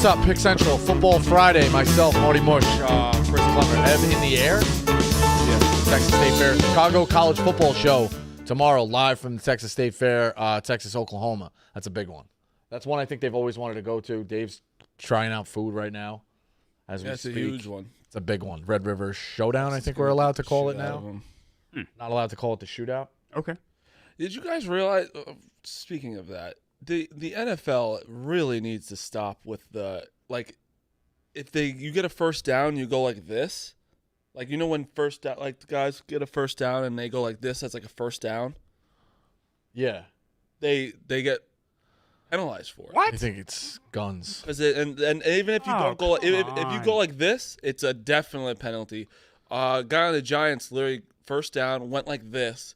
What's up, Pick Central Football Friday? Myself, Marty Mush, Chris Plummer, Ev in the air. Yeah, Texas State Fair, Chicago College Football Show tomorrow, live from the Texas State Fair, Texas, Oklahoma. That's a big one. That's one I think they've always wanted to go to. Dave's trying out food right now as we speak. It's a huge one. It's a big one. Red River Showdown, I think we're allowed to call it now. Not allowed to call it the shootout. Okay. Did you guys realize, speaking of that, the NFL really needs to stop with the, like, if you get a first down, you go like this. Like, you know when first down, like, the guys get a first down and they go like this, that's like a first down? Yeah. They get penalized for it. What? I think it's guns. And even if you don't go, if you go like this, it's a definite penalty. Guy on the Giants literally first down went like this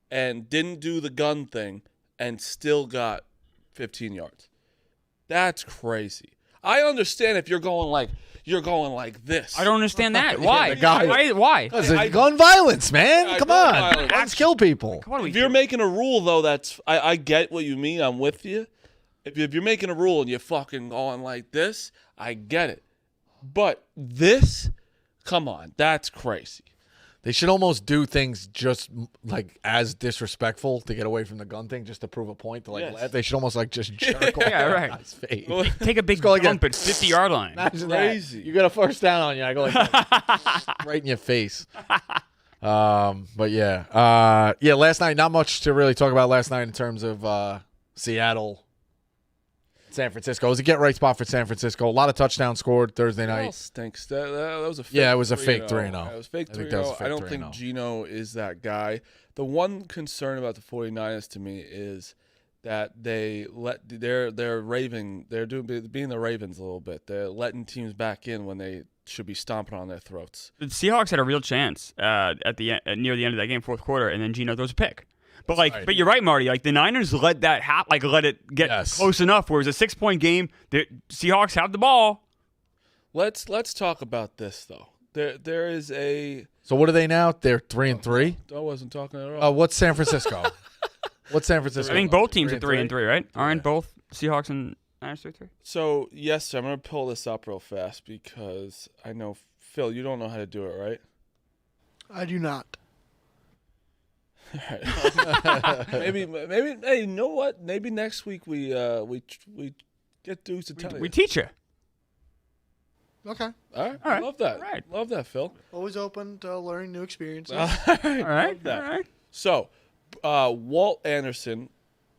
and didn't do the gun thing and still got 15 yards. That's crazy. I understand if you're going like this. I don't understand that. Why? Yeah, the guy- Why? Because it's gun violence, man. Yeah, Come gun on. violence. Guns kill people. What are we If you're doing? making a rule though, that's I get what you mean. I'm with you. If you're making a rule and you're fucking going like this, I get it. But this, come on, that's crazy. They should almost do things just like as disrespectful to get away from the gun thing, just to prove a point. To Yes. they should almost like just jerk off Yeah, the right. guy's face. Take a big go like jump that. at 50-yard line. Imagine Crazy. that. You got a first down on you. I go like that. Right in your face. But yeah, Last night, not much to really talk about last night in terms of Seattle, San Francisco. It was a get right spot for San Francisco. A lot of touchdowns scored Thursday That night. all stinks. That was a fake. Yeah, it was a fake 3-0. 3-0. It was fake I think that was a 3-0. fake I don't 3-0. think Geno is that guy. The one concern about the 49ers to me is that they're raving. They're being the Ravens a little bit. They're letting teams back in when they should be stomping on their throats. The Seahawks had a real chance at the near the end of that game, fourth quarter, and then Geno throws a pick. But but you're right, Marty. Like the Niners let that let it get close enough where it was a 6-point game. The Seahawks have the ball. Let's talk about this though. There is a. So what are they now? They're 3-3. I wasn't talking at all. What's San Francisco? What's San Francisco? I think both teams are 3-3. 3-3, right? Aren't both Seahawks and Niners 3-3? So yes, sir, I'm gonna pull this up real fast because I know Phil, you don't know how to do it, right? I do not. maybe. Hey, you know what? Maybe next week we get dudes to tell you. We teach you. Okay. All right. right. Love that. All right. Love that, Phil. Always open to learning new experiences. All right. All right. Love that. All right. So, Walt Anderson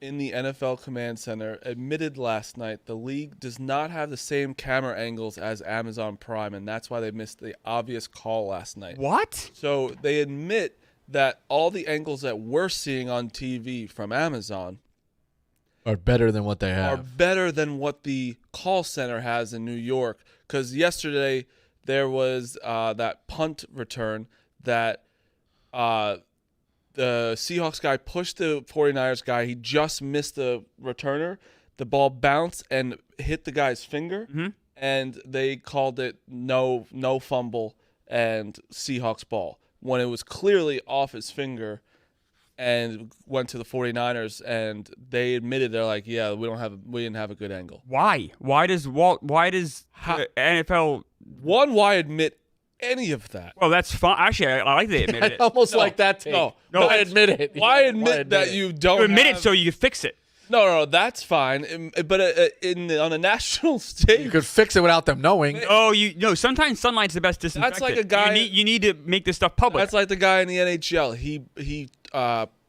in the NFL Command Center admitted last night the league does not have the same camera angles as Amazon Prime, and that's why they missed the obvious call last night. What? So they admit that all the angles that we're seeing on TV from Amazon Are better than what they are have. better than what the call center has in New York. Because yesterday there was that punt return that the Seahawks guy pushed the 49ers guy. He just missed the returner. The ball bounced and hit the guy's finger, and they called it no fumble and Seahawks ball when it was clearly off his finger. And went to the 49ers, and they admitted they're like, yeah, we didn't have a good angle. Why? Why does the NFL? Why admit any of that? Well, that's fine. Actually, I like they admit I it. almost like that take. No, I admit it. Why Yeah, admit that it. you don't You admit have, it so you can fix it. No, that's fine. But on a national stage, You could fix it without them knowing. Oh, sometimes sunlight's the best disinfectant. That's like a guy- You need to make this stuff public. that's like the guy in the NHL. He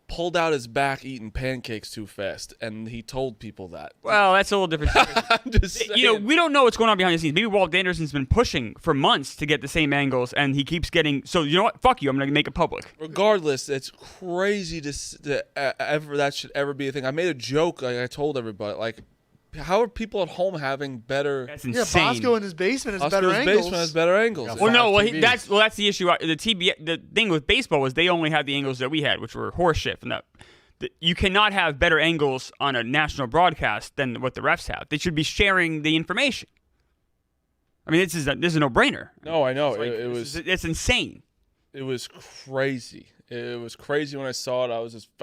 pulled out his back eating pancakes too fast, and he told people that. Well, that's a little different. I'm just saying. We don't know what's going on behind the scenes. Maybe Walt Anderson's been pushing for months to get the same angles, and he keeps getting. So you know what? Fuck you. I'm going to make it public. Regardless, it's crazy that should ever be a thing. I made a joke, like I told everybody, like, how are people at home having better? That's Yeah, insane. Bosco in his basement has better Bosco's angles. basement has better angles. Yeah. Well, no. Well, TVs. that's the issue. The thing with baseball was they only had the angles that we had, which were horseshit. From you cannot have better angles on a national broadcast than what the refs have. They should be sharing the information. I mean, this is a no-brainer. No, I know. It's insane. It was crazy. It was crazy when I saw it. I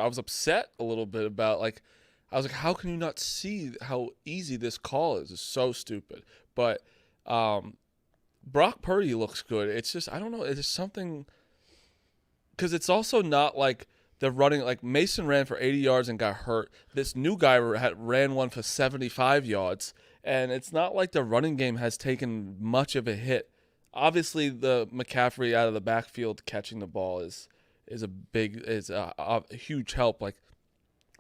was upset a little bit about, like, I was like, how can you not see how easy this call is? It's so stupid. But Brock Purdy looks good. It's just, I don't know. It's something, because it's also not like they're running, like Mason ran for 80 yards and got hurt. This new guy ran one for 75 yards. And it's not like the running game has taken much of a hit. Obviously, the McCaffrey out of the backfield catching the ball is a huge help. Like,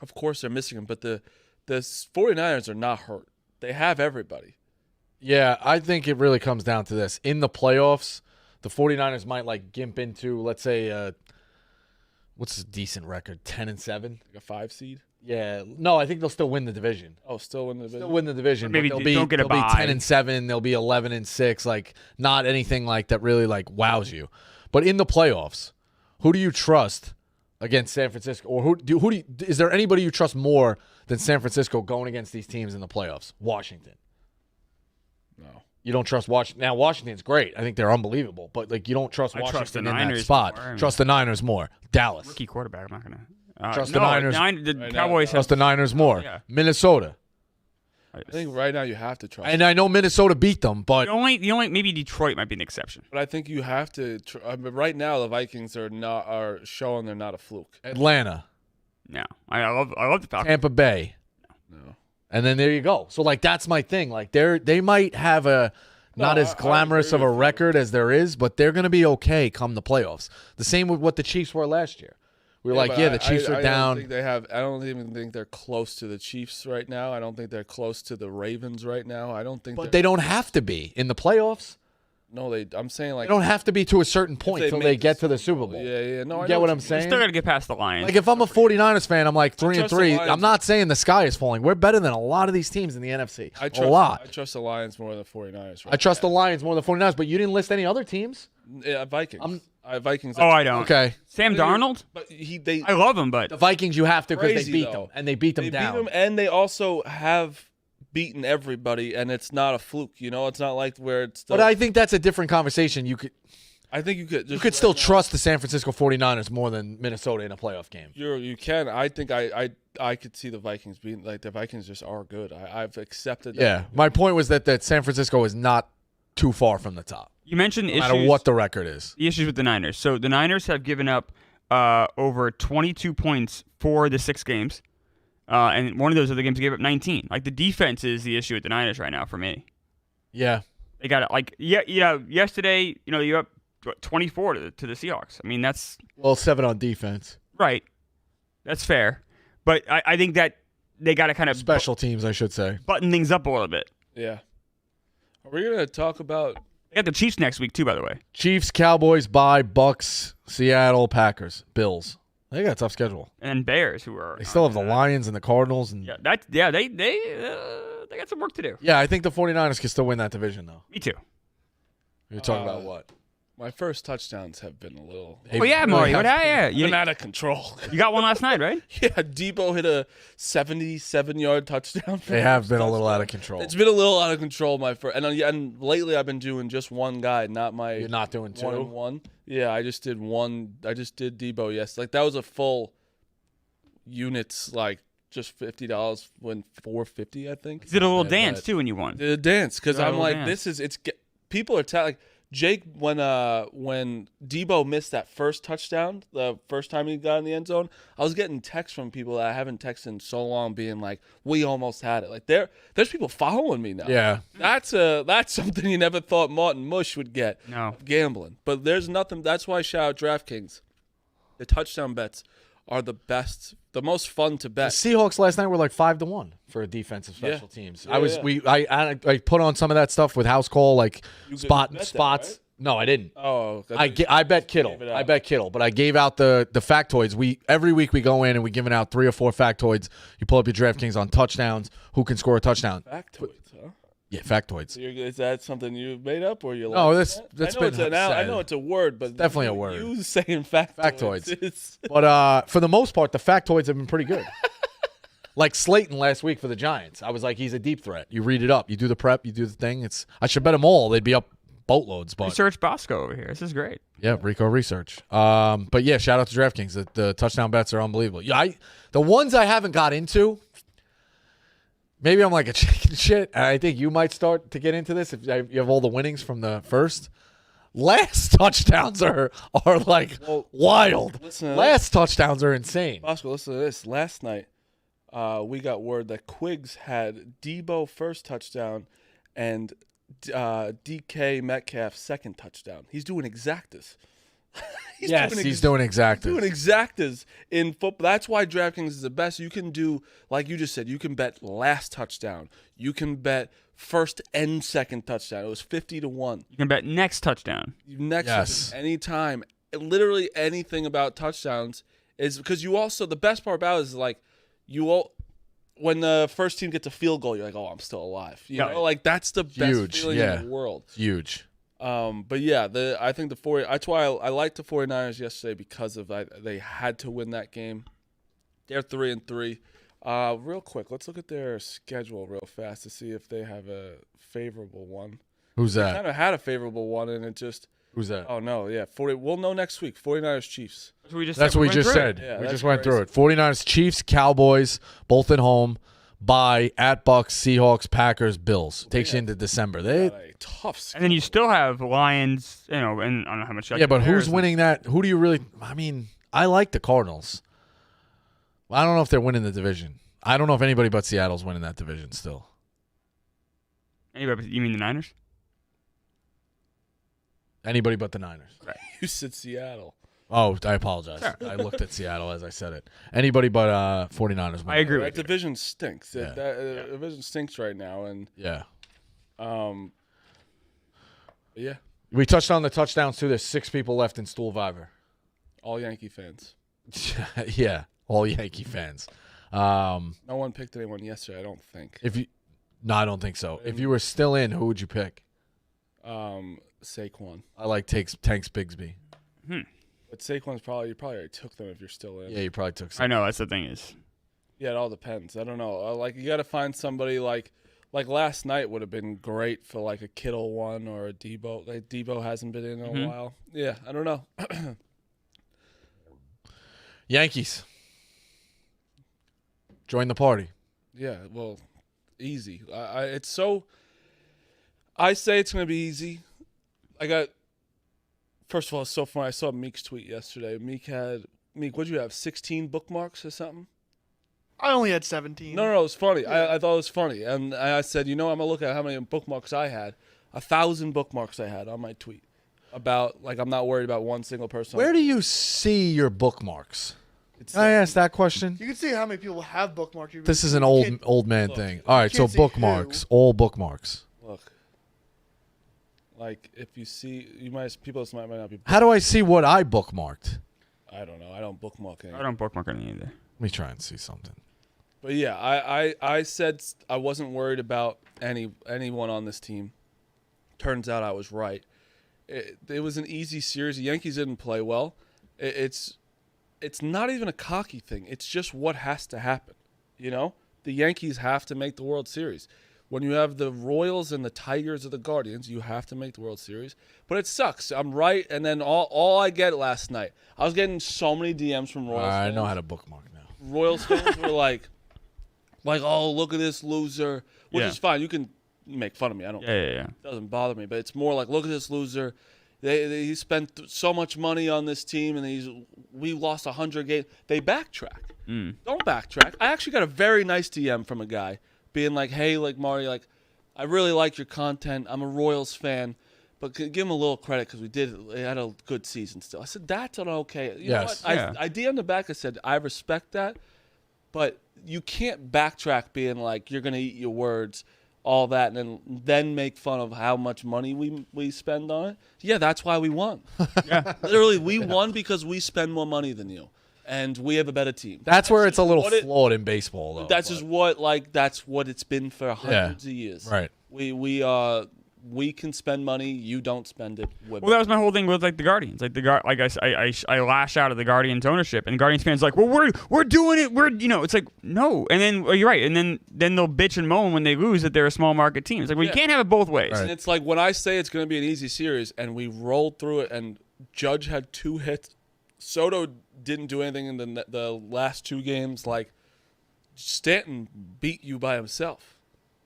of course they're missing him, but the 49ers are not hurt. They have everybody. Yeah, I think it really comes down to this. In the playoffs, the 49ers might like gimp into, let's say, what's a decent record? 10-7? Like a 5 seed? Yeah. No, I think they'll still win the division. Oh, still win the division? Still win the division. Maybe but don't get a they'll be bye. 10-7. They'll be 11-6. Like, not anything like that really like wows you. But in the playoffs, who do you trust against San Francisco? Or is there anybody you trust more than San Francisco going against these teams in the playoffs? Washington. No. You don't trust Washington. Now, Washington's great. I think they're unbelievable. But, like, you don't trust I trust Washington the in that Niners spot. more. I mean, Trust the Niners more. Dallas. Rookie quarterback. I'm not gonna Trust the Niners. The Right Cowboys now, have Trust the Niners more. Yeah. Minnesota. I think right now you have to trust. And I know Minnesota beat them, but the only maybe Detroit might be an exception. But I think you have to. I mean, right now, the Vikings are showing they're not a fluke. Atlanta, No, I love the Falcons. Tampa Bay, No. and then there you go. So like that's my thing. Like they might have a not as I glamorous of agree a with you. record as there is, but they're going to be okay come the playoffs. The same with what the Chiefs were last year. We were like, but yeah, the Chiefs are I down. Don't think they have. I don't even think they're close to the Chiefs right now. I don't think they're close to the Ravens right now. I don't think. But they don't have to be in the playoffs. No, I'm saying like They don't have to be to a certain point they till make they the get to the Super Bowl. Yeah. No, You I get know what I'm You saying? still got to get past the Lions. Like if I'm a 49ers fan, I'm like 3 and trust the 3. Lions. I'm not saying the sky is falling. We're better than a lot of these teams in the NFC. I trust, a lot. I trust the Lions more than the 49ers. Right I trust the Lions more than the 49ers, but you didn't list any other teams. Yeah, Vikings. Vikings. oh, I don't. Okay. Sam Darnold. But they I love him, but The Vikings you have to because they Crazy, beat though. them, and they beat them they down. beat them, and they also have beaten everybody, and it's not a fluke. You know, it's not like where it's. But I think that's a different conversation. I think you could. You could still trust the San Francisco 49ers more than Minnesota in a playoff game. You can. I think I could see the Vikings being like the Vikings just are good. I've accepted that. Yeah. My point was that San Francisco is not too far from the top, you mentioned no issues. matter what the record is. The issues with the Niners. So the Niners have given up over 22 points for the 6 games, and one of those other games they gave up 19. Like the defense is the issue with the Niners right now for me. Yeah. They got it. Like yesterday, you're up 24 to the Seahawks. I mean that's Well, 7 on defense. right. That's fair, but I think that they got to kind of Special teams, I should say. button things up a little bit. Yeah. Are we gonna talk about? They got the Chiefs next week too, by the way. Chiefs, Cowboys, bye, Bucks, Seattle, Packers, Bills. They got a tough schedule. And Bears, who are They still have the Lions and the Cardinals. And they got some work to do. yeah, I think the 49ers can still win that division, though. Me too. You're talking about what? My first touchdowns have been a little Oh yeah, Maury. You been out of control. got one last night, right? Yeah, Debo hit a 77-yard touchdown. They have been a little out of control. It's been a little out of control, my first. And lately I've been doing just one guy, not my. You're not doing 2? 1-1. Yeah, I just did one. I just did Debo. Yes, like that was a full units, like just $50 when $4.50, I think. You did a little Yeah, dance but- too when you won. The dance, because Got a I'm little like, dance. people are like Jake when Debo missed that first touchdown, the first time he got in the end zone. I was getting texts from people that I haven't texted in so long, being like, "We almost had it." Like there's people following me now. Yeah. That's something you never thought Martin Mush would get. No. Gambling, but there's nothing. That's why I shout out DraftKings. The touchdown bets are the best, the most fun to The bet. Seahawks last night were like 5-1 for defensive special Yeah. teams. Yeah, I put on some of that stuff with House Call, like You could spots. bet that, right? No, I didn't. Oh, I bet Kittle. gave it out. I bet Kittle, but I gave out the factoids. Every week we go in and we giving out 3 or 4 factoids. You pull up your DraftKings on touchdowns, who can score a touchdown. factoids, huh? Yeah, factoids. So is that something you made up or you? No, like that's I know been it's I said. know it's a word, but definitely a word. You saying factoids. Factoids. is- But for the most part, the factoids have been pretty good. Like Slayton last week for the Giants. I was like, he's a deep threat. You read it up. You do the prep. You do the thing. I should bet them all. They'd be up boatloads. But Research Bosco over here. This is great. yeah, Rico research. But yeah, shout out to DraftKings. The touchdown bets are unbelievable. Yeah, the ones I haven't got into, maybe I'm like a chicken shit, and I think you might start to get into this if you have all the winnings from the first. Last touchdowns are like wild. Last touchdowns are insane. Bosco, listen to this. Last night, we got word that Quiggs had Debo first touchdown and DK Metcalf second touchdown. He's doing exactas. He's doing exactas. Doing exactas in football. That's why DraftKings is the best. You can do, like you just said, you can bet last touchdown. You can bet first and second touchdown. It was 50-1. You can bet next touchdown. Next anytime. Literally anything about touchdowns is because you also, the best part about it is like when the first team gets a field goal, you're like, oh, I'm still alive. You know, like that's the best feeling in the world. Huge. But yeah, I think that's why I liked the 49ers yesterday because of they had to win that game. They're 3-3. Real quick, let's look at their schedule real fast to see if they have a favorable one. Who's that? They kind of had a favorable one, and it just. Who's that? Oh no, yeah, we'll know next week. 49ers Chiefs. That's what we just said. Yeah, we just went through it. 49ers Chiefs, Cowboys, both at home. Bye at Bucks, Seahawks, Packers, Bills. Takes you into December. They a tough schedule. And then you still have Lions, and I don't know how much. Yeah, but who's winning that? Who do you really? I mean, I like the Cardinals. I don't know if they're winning the division. I don't know if anybody but Seattle's winning that division still. Anybody? You mean the Niners? Anybody but the Niners. Right. You said Seattle. Oh, I apologize. Sure. I looked at Seattle as I said it. Anybody but 49ers. I agree. That division stinks. Yeah. That division stinks right now, and Yeah. yeah, We touched on the touchdowns too. There's 6 people left in Stoolviver. all Yankee fans. Yeah, all Yankee fans. No one picked anyone yesterday, I don't think. No, I don't think so. If you were still in, who would you pick? Saquon. I like Tanks Bigsby. But Saquon's you probably already took them if you're still in. Yeah, you probably took. I know that's the thing is. Yeah, it all depends. I don't know. Like you got to find somebody like last night would have been great for like a Kittle one or a Debo. Like Debo hasn't been in a while. Yeah, I don't know. Yankees. Join the party. Yeah, well, easy. It's so. I say it's gonna be easy. First of all, it's so funny. I saw Meek's tweet yesterday. Meek, what'd you have? 16 bookmarks or something? I only had 17. No, it was funny. I thought it was funny, and I said, I'm gonna look at how many bookmarks I had. 1,000 bookmarks I had on my tweet about I'm not worried about one single person. Where do you see your bookmarks? Can I ask that question? You can see how many people have bookmarks. This is an old man thing. All right, so see bookmarks, all bookmarks. Look, if you see, people might not be. How do I see what I bookmarked? I don't know. I don't bookmark anything. I don't bookmark anything either. Let me try and see something. But yeah, I said I wasn't worried about anyone on this team. Turns out I was right. It was an easy series. The Yankees didn't play well. It's not even a cocky thing. It's just what has to happen. You know, the Yankees have to make the World Series. When you have the Royals and the Tigers or the Guardians, you have to make the World Series. But it sucks. I'm right, and then all I get last night, I was getting so many DMs from Royals fans. I know how to bookmark now. Royals fans were like, oh, look at this loser, which is fine. You can make fun of me. I don't. Yeah. It doesn't bother me. But it's more like, look at this loser. He spent so much money on this team, and we lost 100 games. They backtrack. Don't backtrack. I actually got a very nice DM from a guy being like, hey, Marty, I really like your content. I'm a Royals fan, but give him a little credit because we had a good season still. I said, that's okay. You know what? I DM'd him back. I said, I respect that, but you can't backtrack being like, you're going to eat your words, all that, and then make fun of how much money we spend on it. Yeah, that's why we won. Yeah. Literally, we won because we spend more money than you, and we have a better team. That's where it's a little flawed in baseball, though. That's what it's been for hundreds of years. Right. We can spend money. You don't spend it. Well, that was my whole thing with the Guardians. I lash out at the Guardians ownership, and the Guardians fans well, we're doing it. It's like no. And then you're right, and then they'll bitch and moan when they lose that they're a small market team. It's like you can't have it both ways. Right. And it's like when I say it's going to be an easy series, and we rolled through it, and Judge had 2 hits. Soto didn't do anything in the last 2 games. Stanton beat you by himself.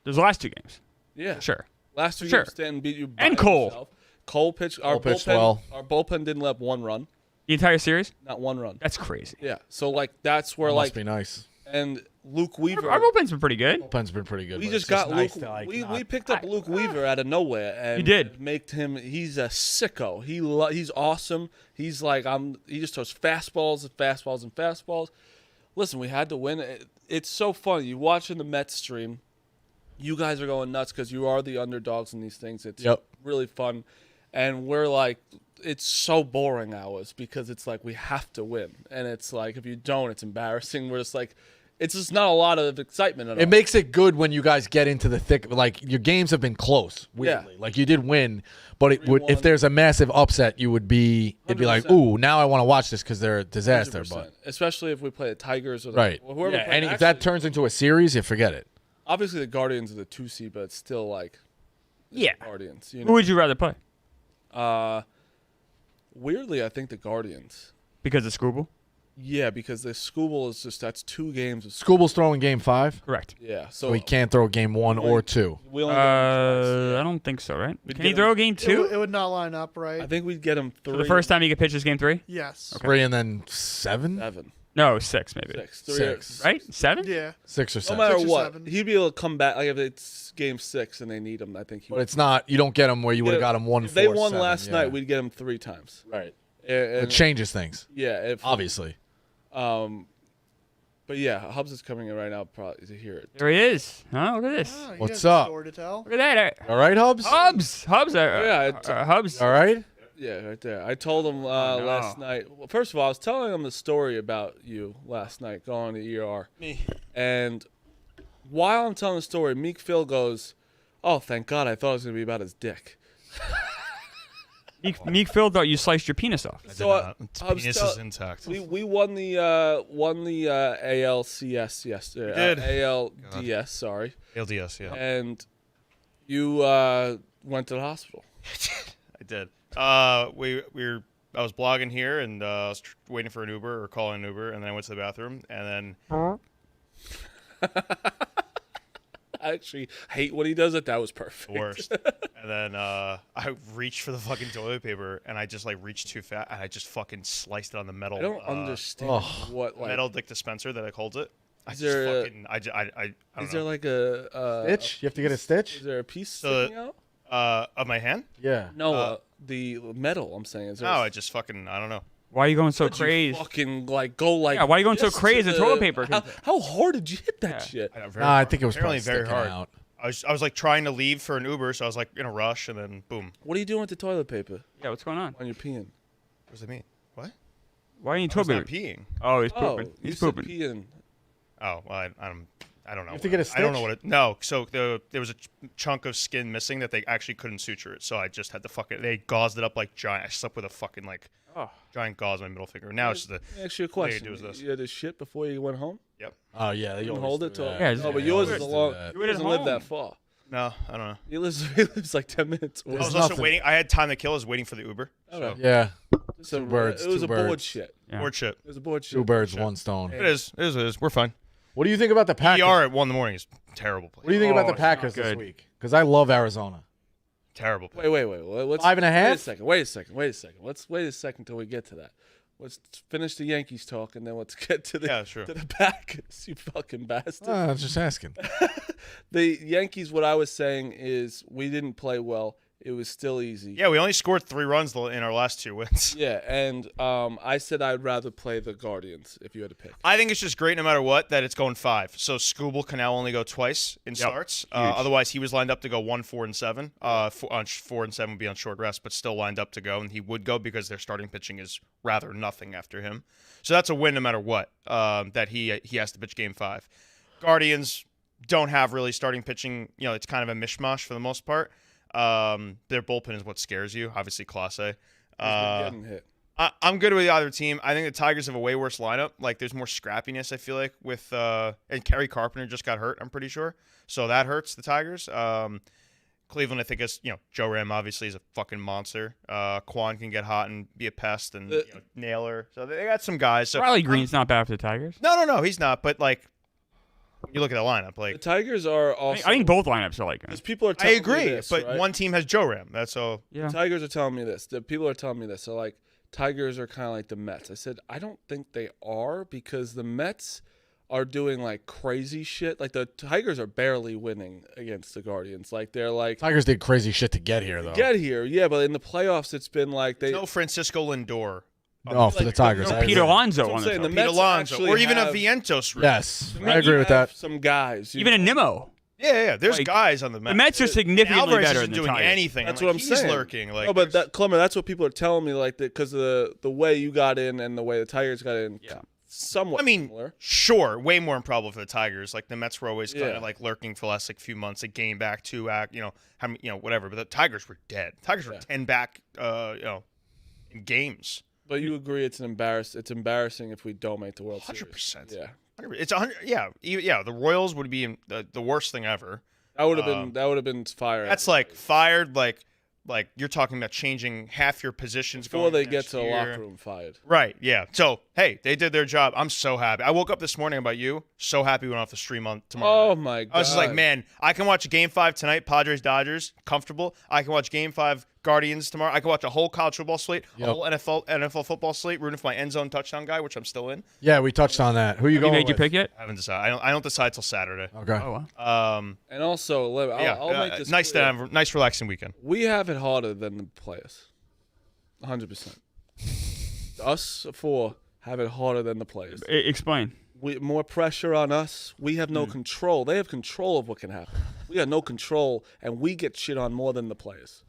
Those last 2 games. Yeah. Sure. Last 2 Sure. games, Stanton beat you by And Cole. himself. Cole pitched. Cole pitched well. Our bullpen didn't let 1 run. The entire series? Not 1 run. That's crazy. Yeah. So, like, that's where, Must like, be nice. and Luke Weaver. Our bullpen's been pretty good. Bullpen's been pretty good. We but just it's got nice Luke. to, like, We picked up Luke Weaver out of nowhere, and You did. Make him. He's a sicko. He's awesome. He's like He just throws fastballs and fastballs and fastballs. Listen, we had to win. It's so funny. You watching the Mets stream. You guys are going nuts because you are the underdogs in these things. It's really fun, and we're like, it's so boring hours because it's like we have to win, and it's like if you don't, it's embarrassing. We're just like. It's just not a lot of excitement at all. It makes it good when you guys get into the thick. Like your games have been close. Weirdly, like you did win, but it would if there's a massive upset, it'd be like, 100%. ooh, now I want to watch this because they're a disaster. 100%. But especially if we play the Tigers or the, right, or whoever. yeah, plays. and if that turns into a series, you forget it. Obviously the Guardians are the 2 seed, but it's still like Yeah. Guardians. You Who know? would you rather play? Weirdly, I think the Guardians. Because of Scooble? Yeah, because the Scooble is just that's 2 games of Scooble's throwing game 5, Correct. yeah. so So he can't throw game 1 or 2. we only get him twice. I don't think so, right? We'd Can he get throw him- game It, 2? it would not line up right. I think we'd get him 3. For the first time he could pitch is game 3? Yes. 3 and then 7, 7, No, 6 maybe. 6, 3, 6, Right? 7? Yeah. 6 or No 7. matter 6 or what, 7. he'd be able to come back. Like if it's game 6 and they need him, I think he. But it's not. You don't get him where you would have got him 1. If they 4, won 7, last yeah. night, we'd get him 3 times. right. And, It changes things, yeah, if obviously. But yeah, Hubs is coming in right now probably to hear it. There he is. Huh? Look at this. Oh, he What's has a up? story to tell. Look at that. All right, Hubs. Hubs. Hubs. Hubs. All right. Yeah, right there. I told him last night. Well, first of all, I was telling him the story about you last night going to ER. Me. And while I'm telling the story, Meek Phil goes, "Oh, thank God! I thought it was gonna be about his dick." Meek Phil thought you sliced your penis off. So Its I was penis tell- is intact. we won the ALCS yesterday. We did. ALDS, sorry. ALDS, yeah. And you went to the hospital. I did. I was blogging here and I was waiting for an Uber or calling an Uber, and then I went to the bathroom, and then I actually hate when he does it. That was perfect. the worst. And then I reached for the fucking toilet paper, and I just like reached too fast, and I just fucking sliced it on the metal. I don't understand what like. metal dick dispenser that like holds it. I Is just there a- fucking I don't Is know. there like a Stitch. You have to get a stitch. Is there a piece So- sticking out? Of my hand? Yeah. No, the metal. I'm saying. Is there No, a- I just fucking I don't know. Why are you going so Would you crazy? fucking like go like. Yeah, why are you going so this crazy to toilet paper? How hard did you hit that Yeah. shit? I, know, very Nah, I hard. think it was apparently probably very sticking hard. out. I was like trying to leave for an Uber, so I was like in a rush, and then boom. What are you doing with the toilet paper Yeah, what's going on? when you're peeing? What does it mean? What? Why are you in I was toilet not paper? peeing. Oh, he's Oh, pooping. you He's said pooping. peeing. Oh, well, I don't know. have to get a I don't know stitch? what it. No, so there was a chunk of skin missing that they actually couldn't suture it, so I just had to fucking. They gauzed it up like giant. I slept with a fucking like Oh. giant gauze on my middle finger. Now it's just Let the. me ask you a All you question. do is this. You had this shit before you went home? Yep. Oh yeah, You you can always hold do it to. that. Yeah, No, but you yours always is a do long. that. Do it at Doesn't live home. that far. No, I don't know. He lives like 10 minutes. I away. was There's also nothing. waiting. I had time to kill. I was waiting for the Uber. Okay. Yeah, So, two birds, It was two a board birds. shit. Yeah. Board shit. It was a board shit. 2 birds, Shit. 1 stone. It is. It is. It is. We're fine. What do you think about the Packers? ER at 1 in the morning is a terrible place. What do you think about Oh, the it's not Packers this good. week? Because I love Arizona. Terrible place. Wait. Let's, 5.5? Wait a second. Let's wait a second till we get to that. Let's finish the Yankees talk and then let's get to the Yeah, sure. to the Packers. You fucking bastard. I was just asking. The Yankees. What I was saying is we didn't play well. It was still easy. Yeah, we only scored 3 runs in our last 2 wins. Yeah, and I said I'd rather play the Guardians if you had to pick. I think it's just great no matter what that it's going 5. So Scooble can now only go twice in starts. Otherwise, he was lined up to go 1, 4, and 7. 4 and 7 would be on short rest, but still lined up to go, and he would go because their starting pitching is rather nothing after him. So that's a win no matter what. That he has to pitch game 5. Guardians don't have really starting pitching. You know, it's kind of a mishmash for the most part. Their bullpen is what scares you. Obviously, Clase. He's been getting hit. I'm good with either team. I think the Tigers have a way worse lineup. Like, there's more scrappiness, I feel like, with and Kerry Carpenter just got hurt, I'm pretty sure. So that hurts the Tigers. Cleveland, I think, is, Joe Ram obviously is a fucking monster. Quan can get hot and be a pest, and Naylor. So they got some guys. So Riley Green's not bad for the Tigers. No, he's not. But, like, You look at the lineup, The like Tigers are also. I think both lineups are like. Because people are I telling agree, me this, but right? one team has Joe Ram. That's all. Yeah. Tigers are telling me this. The people are telling me this. So like Tigers are kind of like the Mets. I said I don't think they are because the Mets are doing like crazy shit. Like the Tigers are barely winning against the Guardians. Like they're like Tigers did crazy shit to get here, though. get here, yeah, but in the playoffs it's been like they. No Francisco Lindor. No, for the Tigers. No, I Pete agree. Alonso That's what on I'm the saying, top. the Pete Mets Alonso, actually or even have- a Vientos. Yes, the I agree with Mets have that. Some guys. Even a Nimmo. Yeah. There's Like, guys on the Mets. The Mets are significantly Alvarez better isn't than the doing Tigers. anything. That's Like, what I'm he's saying. lurking. Like, no, but that Clemmer, that's what people are telling me. Like because of the way you got in and the way the Tigers got in. Yeah. Somewhat. I mean, similar. sure, way more improbable for the Tigers. Like the Mets were always kind Yeah. of like lurking for the last like few months, a game back, 2 act, how many, whatever. But the Tigers were dead. Tigers were 10 back, in games. But you agree it's embarrassing if we don't make the World Series. 100%. Yeah. It's 100. Yeah. The Royals would be the worst thing ever. That would have been fire. That's like fired. Like you're talking about changing half your positions before going they next get to the year. locker room fired. Right, yeah. So, hey, they did their job. I'm so happy. I woke up this morning about you, so happy we went off the stream on tomorrow. Oh night. my god. I was just like, man, I can watch Game 5 tonight, Padres, Dodgers, comfortable. I can watch Game 5, Guardians tomorrow. I can watch a whole college football slate, a whole NFL football slate, rooting for my end zone touchdown guy, which I'm still in. Yeah, we touched on that. Who you You going made your with? pick yet? I haven't decided. I don't decide till Saturday. Okay. Oh, wow. And also, I'll make this nice to clear. have a nice relaxing weekend. We have it harder than the players. 100%. Us four have it harder than the players. Explain. More pressure on us. We have Hmm. no control. They have control of what can happen. We have no control, and we get shit on more than the players.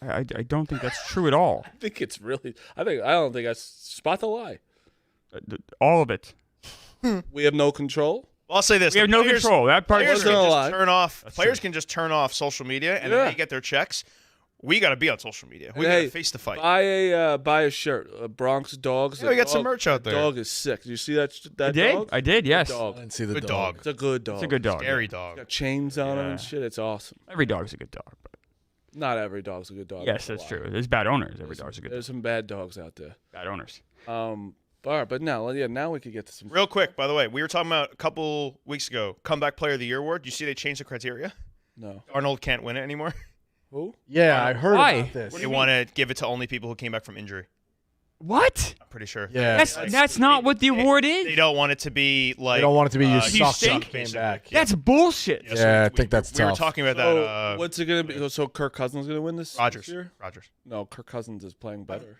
I don't think that's true at all. I think it's really. I don't think I spot the lie. All of it. We have no control. Well, I'll say this: We have no control. That part Players is can Wasn't a just lie. turn off. That's Players true. can just turn off social media, and Yeah. when they get their checks, we got to be on social media. We got Hey, to face the fight. Buy a shirt. Bronx Dogs. Yeah, we got some merch out there. Dog is sick. Did you see that? I That did. dog? I did. Yes. Good I dog. didn't see the Good dog. dog. It's a good dog. It's a good dog. Scary It's dog. got chains on him and Yeah. shit. It's awesome. Every dog's a good dog. But Not every dog's a good dog. yes, that's true. There's bad owners. Every dog's a good dog. There's some bad dogs out there. Bad owners. All right, but now we could get to some. Real quick, by the way, we were talking about a couple weeks ago, comeback player of the year award. You see they changed the criteria? No. Arnold can't win it anymore. Who? Yeah, I heard Why? about this. They want to give it to only people who came back from injury. What? I'm pretty sure. Yeah. That's not what the award They is. don't want it to be like. They don't want it to be you you suck stink, and came basically. back. That's bullshit. Yeah, Yeah, I we- think that's We were tough. talking about So that. what's it gonna be? So Kirk Cousins gonna win this Rodgers. year? Rodgers. No, Kirk Cousins is playing better.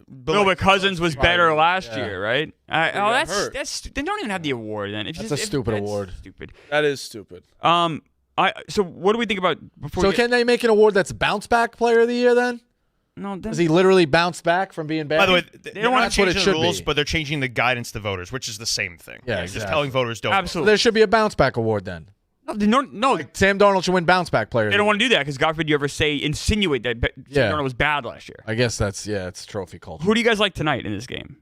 No, but Cousins was better last Yeah. year, right? got hurt. That's. They don't even have the award then. That's a stupid award. Stupid. That is stupid. So what do we think about before? So we get- can they make an award that's bounce back player of the year then? No, Does he literally bounce back from being bad? By the way, don't they're wanna not change changing it the should rules, be. but they're changing the guidance to voters, which is the same thing. Yeah, It's just exactly. telling voters don't. Absolutely. There should be a bounce back award then. No, Sam Darnold should win bounce back player. they don't want to do that because God forbid you ever insinuate that Yeah. Darnold was bad last year. I guess it's trophy culture. Who do you guys like tonight in this game?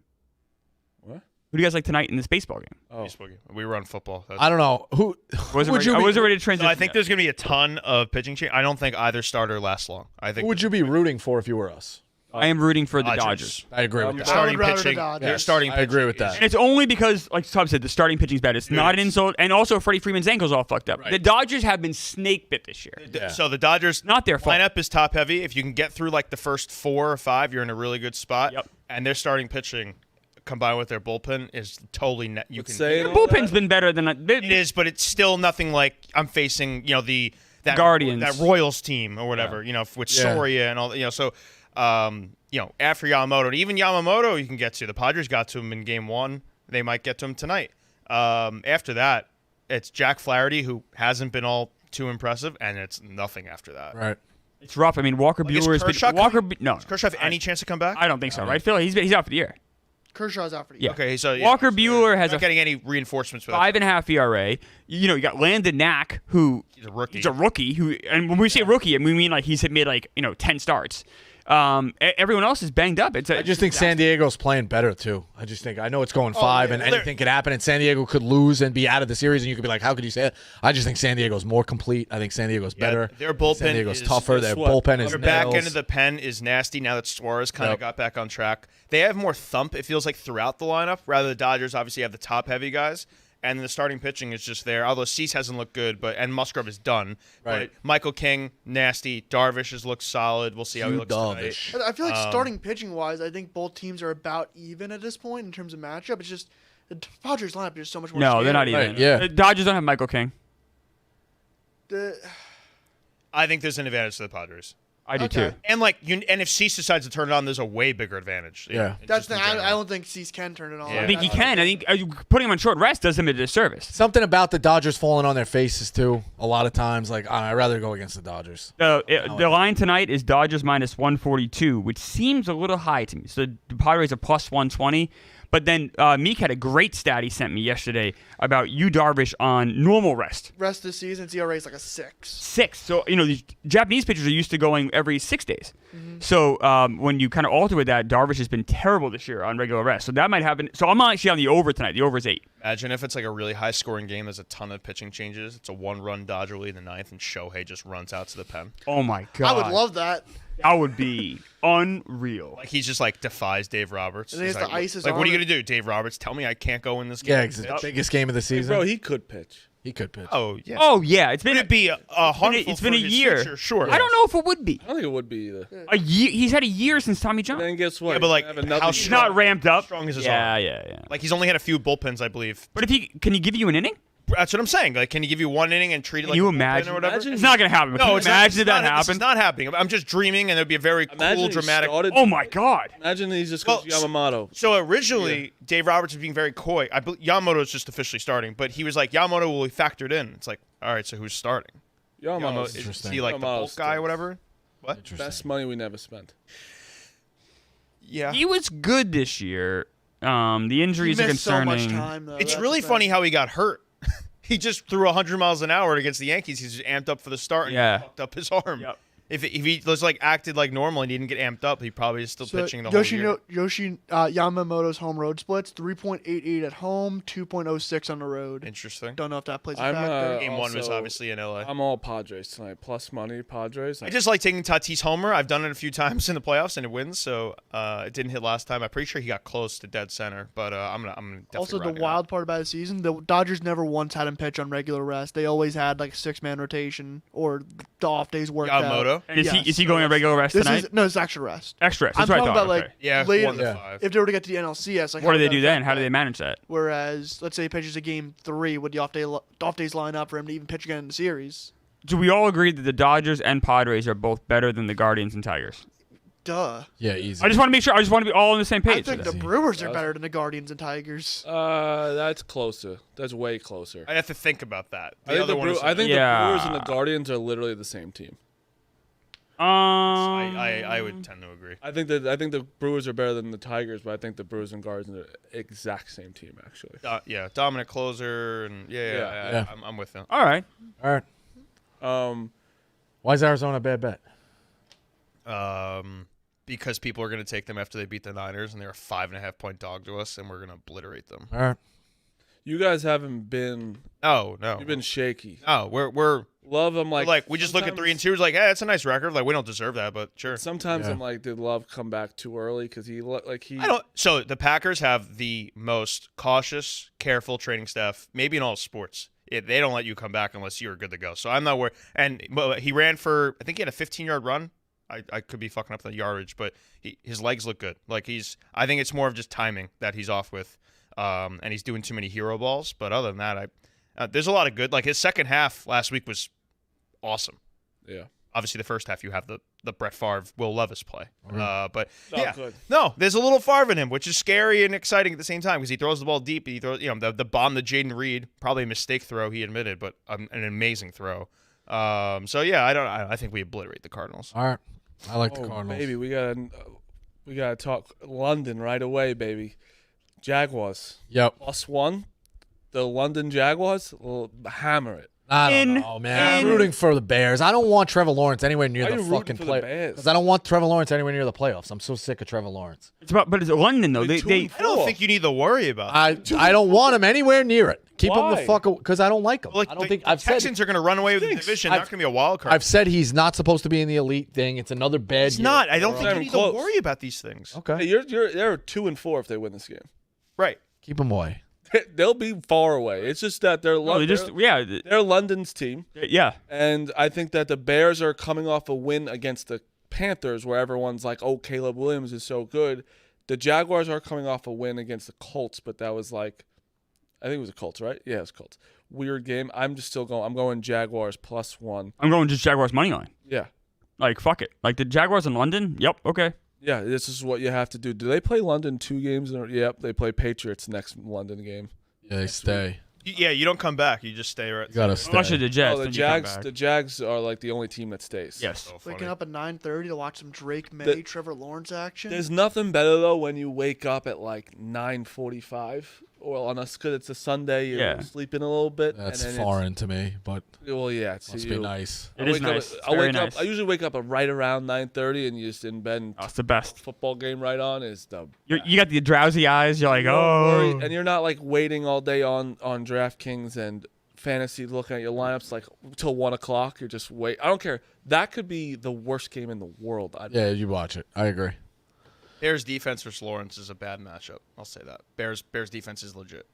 What? Who do you guys like tonight in this baseball game? Oh, vote. We run football. That's- I don't know who. I wasn't would ready, you I be, wasn't ready to So transition. I think yet. there's going to be a ton of pitching change. I don't think either starter lasts long. I who think would you be rooting for if you were us? I am rooting for the Dodgers. Dodgers. I agree with Your that. I starting would rather the pitching. Dodgers. Your starting I agree with pitching that. And it's only because, like Tom said, the starting pitching's bad. It's not an is. insult. And also, Freddie Freeman's ankle's all fucked up. Right. The Dodgers have been snake bit this year. So the Dodgers Not their fault. lineup is top heavy. If you can get through like the first 4 or 5, you're in a really good spot. Yep. And their starting pitching combined with their bullpen is totally net. You can say The it. bullpen's been better than it is, but it's still nothing like I'm facing. That Guardians. that Royals team or whatever. With Yeah. Soria and all. So. After Yamamoto, and even Yamamoto, you can get to. The Padres got to him in Game 1. They might get to him tonight. After that, it's Jack Flaherty, who hasn't been all too impressive, and it's nothing after that. Right. It's rough. I mean, Walker Like, is Buehler has Kershaw been. Walker, coming- no. Does Kershaw have any chance to come back? I don't think so, right, Phil? He's out for the year. Kershaw's out for the Yeah. year. Okay, so Walker Buehler has not a getting any reinforcements for that. 5.5 ERA. You got Landon Knack, who He's a rookie. he's a rookie. And when we say rookie, we mean like he's made 10 starts. Everyone else is banged up. I just think San Diego's playing better too. I know it's going 5 and yeah. anything could happen, and San Diego could lose and be out of the series, and you could be like, how could you say that? I just think San Diego's more complete. I think San Diego's better. Their bullpen San Diego's is- tougher. is Their what? bullpen is Their back nails. end of the pen is nasty now that Suarez kind of Yep. got back on track. They have more thump, it feels like, throughout the lineup, rather the Dodgers obviously have the top-heavy guys. and the starting pitching is just there. Although Cease hasn't looked good, and Musgrove is done. Right. But Michael King, nasty. Darvish has looked solid. We'll see how he looks tonight. I feel like starting pitching wise, I think both teams are about even at this point in terms of matchup. It's just the Padres lineup is so much more. No, they're not scary. even. Right, yeah. The Dodgers don't have Michael King. I think there's an advantage to the Padres. I do Okay. too. And if Cease decides to turn it on, there's a way bigger advantage. Yeah. That's just in the thing. I general. don't think Cease can turn it on. Yeah. I think he can. I think putting him on short rest does him a disservice. Something about the Dodgers falling on their faces too. A lot of times, like I'd rather go against the Dodgers. The line tonight is Dodgers minus 142, which seems a little high to me. So the Padres are plus 120. But then Meek had a great stat he sent me yesterday about Yu Darvish on normal rest. Rest this season, its ERA is like a 6. 6. So, these Japanese pitchers are used to going every 6 days. So when you kind of alter with that, Darvish has been terrible this year on regular rest. So that might happen. So I'm actually on the over tonight. The over is 8. Imagine if it's like a really high-scoring game. There's a ton of pitching changes. It's a one-run Dodger lead in the 9th, and Shohei just runs out to the pen. Oh, my God. I would love that. That would be unreal. Like he's just like defies Dave Roberts. And he He's has like, to ice his like what are you arm. gonna do, Dave Roberts? Tell me I can't go in this game. Yeah, it's the biggest game of the Hey, season. bro, he could pitch. He could pitch. Oh yeah. Oh, yeah. It's been Would it be harmful it's been a for his year. future? Sure. I don't know if it would be. I don't think it would be either. A year. He's had a year since Tommy John. Then guess what? Yeah, but, like, He's gonna have another how year. He's not ramped up. strong is his yeah, arm? yeah. Like he's only had a few bullpens, I believe. But can he give you an inning? That's what I'm saying. Like, can he give you one inning and treat it Can like you a bullpen imagine? or whatever? Imagine- It's not going to happen. But No, can you it's imagine not, if that This happened? is not happening. I'm just dreaming, and it'd be a very Imagine cool, he dramatic. started- Oh, my God. Imagine he just goes Well, Yamamoto. So originally, Dave Roberts was being very coy. Yamamoto is just officially starting, but he was like, Yamamoto will be factored in. It's like, all right, so who's starting? Yamamoto's Is he like the bulk Yamamoto's guy or stinks. whatever? What? Interesting. Best money we never spent. Yeah. He was good this year. The He injuries are missed so much concerning. time, though. It's That's really the funny thing. how he got hurt. He just threw 100 miles an hour against the Yankees. He's just amped up for the start and Yeah. fucked up his arm. Yep. If he was like acted like normal and he didn't get amped up, he probably is still So pitching the whole year. Yamamoto's home road splits 3.88 at home, 2.06 on the road. Interesting. Don't know if that plays a I'm, factor. Game one was Also, obviously in LA. I'm all Padres tonight. Plus money, Padres. I just like taking Tatis homer. I've done it a few times in the playoffs and it wins. So it didn't hit last time. I'm pretty sure he got close to dead center, but I'm gonna definitely Also, ride the it wild out. part about the season, the Dodgers never once had him pitch on regular rest. They always had like a 6-man rotation or the off days worked out. Yamamoto. And is Yes. he going on regular rest This tonight? is no, it's extra rest. Extra rest. I'm That's what I talking thought. about like Okay. Yeah, later, 1 to Yeah. 5. if they were to get to the NLCS, like What how do they would do that then? affect How do they that? manage that? Whereas, let's say he pitches a game 3, would the off days line up for him to even pitch again in the series? Do we all agree that the Dodgers and Padres are both better than the Guardians and Tigers? Duh. Yeah, easy. I just want to make sure. I just want to be all on the same I page. think with the that. Brewers are Yeah. better than the Guardians and Tigers. That's closer. That's way closer. I have to think about that. I think, the, one is- I think Yeah. the Brewers and the Guardians are literally the same team. I would tend to agree. I think the Brewers are better than the Tigers, but I think the Brewers and Guardians are the exact same team actually. Yeah, dominant closer, and Yeah. I'm with him. All right. All right. Why is Arizona a bad bet? Because people are going to take them after they beat the Niners, and they're a 5.5-point dog to us, and we're going to obliterate them. All right. You guys haven't been. Oh no, You've been shaky. oh we're Love them like we just look at 3 and 2. It's like, it's a nice record. Like we don't deserve that, but sure. Sometimes Yeah. I'm like, did Love come back too early? Because he I don't. So the Packers have the most cautious, careful training staff, maybe in all sports. They don't let you come back unless you're good to go. So I'm not worried. And he ran for, I think he had a 15-yard run. I could be fucking up the yardage, but his legs look good. Like I think it's more of just timing that he's off with, and he's doing too many hero balls. But other than that, there's a lot of good. Like his second half last week was awesome. Yeah. Obviously, the first half you have the Brett Favre, Will Levis play. But Oh, yeah, good. no, there's a little Favre in him, which is scary and exciting at the same time because he throws the ball deep. He throws, the bomb to Jaden Reed, probably a mistake throw, he admitted, but an amazing throw. So yeah, I think we obliterate the Cardinals. All right. I like the Oh, Cardinals. baby, we gotta talk London right away, baby. Jaguars Yep. +1. The London Jaguars will hammer it. I don't know, man. I'm rooting for the Bears. I don't want Trevor Lawrence anywhere near Why the are you rooting fucking for the play. Bears? Because I don't want Trevor Lawrence anywhere near the playoffs. I'm so sick of Trevor Lawrence. But it's London though. They're They 2-4. I don't think you need to worry about that. I don't want him anywhere near it. Keep him the Why? fuck because I don't like him. Like, I don't the think I've said Texans are going to run away with the Stinks. division. Not going to be a wild card. I've said he's not supposed to be in the elite thing. It's another bad. It's year. not. I don't Not think you even need close. to worry about these things. Okay. Hey, they're 2-4 if they win this game. Right. Keep him away. they'll be far away. It's just that they're they're London's team. Yeah. And I think that the Bears are coming off a win against the Panthers, where everyone's like, "Oh, Caleb Williams is so good." The Jaguars are coming off a win against the Colts, but that was like, I think it was the Colts, right? Yeah, it was Colts. Weird game. I'm going Jaguars +1. I'm going just Jaguars money line. Yeah. Like, fuck it. Like, the Jaguars in London? Yep, okay. Yeah, this is what you have to do. Do they play London 2 games? Yep, they play Patriots next London game. Yeah, they stay. Yeah, you don't come back. You just stay right. You gotta stay. Unless you're the Jets. Oh, the Jags are like the only team that stays. Yes. So Waking funny. up at 9:30 to watch some Drake May, Trevor Lawrence action. There's nothing better though when you wake up at like 9:45, or because it's a Sunday, you're sleeping a little bit. That's and then foreign to me, but well, yeah, it's must be nice. It is nice. Very nice. I usually wake up at right around 9:30, and you just in bed. And It's the best. football game right on is the. You got the drowsy eyes. You're like, Don't oh. worry, and you're not like waiting all day on DraftKings and fantasy looking at your lineups like till 1 o'clock. You're just wait. I don't care. That could be the worst game in the world. Yeah, you watch it. I agree. Bears defense versus Lawrence is a bad matchup. I'll say that. Bears defense is legit.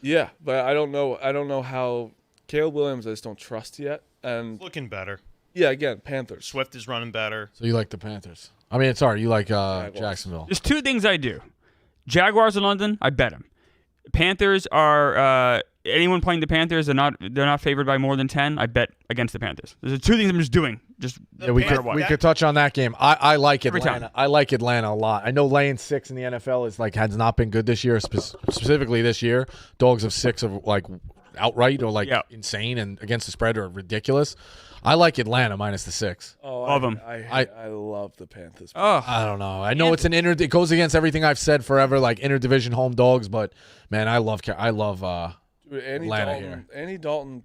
Yeah, but I don't know how Caleb Williams I just don't trust yet. And Looking better. yeah, again, Panthers. Swift is running better. So you like the Panthers? I mean, sorry, you like Jacksonville. There's 2 things I do. Jaguars in London, I bet them. Panthers are anyone playing the Panthers. They're not favored by more than 10. I bet against the Panthers. There's 2 things I'm just doing. Just Yeah, we could touch on that game. I like Atlanta. I like Atlanta a lot. I know laying 6 in the NFL has not been good this year. Specifically this year, dogs of 6 are like outright or insane, and against the spread are ridiculous. I like Atlanta minus the 6. Oh, love them. I love the Panthers. Oh, I don't know. I know it's it goes against everything I've said forever, like interdivision home dogs. But man, I love Dude, Atlanta here. Andy Dalton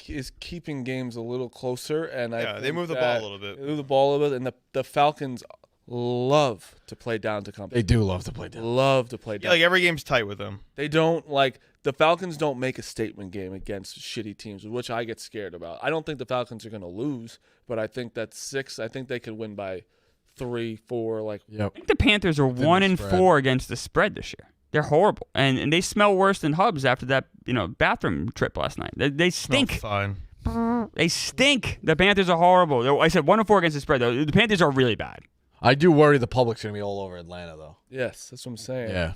is keeping games a little closer, and they move the ball a little bit. They move the ball a little bit, and the Falcons love to play down to company. They do love to play down. Love to play down. Yeah, like every game's tight with them. They don't like the Falcons don't make a statement game against shitty teams, which I get scared about. I don't think the Falcons are going to lose, but I think that 6. I think they could win by 3, 4. Like, I think the Panthers are 1-4 against the spread this year. They're horrible, and they smell worse than Hubs after that bathroom trip last night. They stink. Fine. They stink. The Panthers are horrible. I said 1-4 against the spread though. The Panthers are really bad. I do worry the public's going to be all over Atlanta though. yes, that's what I'm saying. Yeah,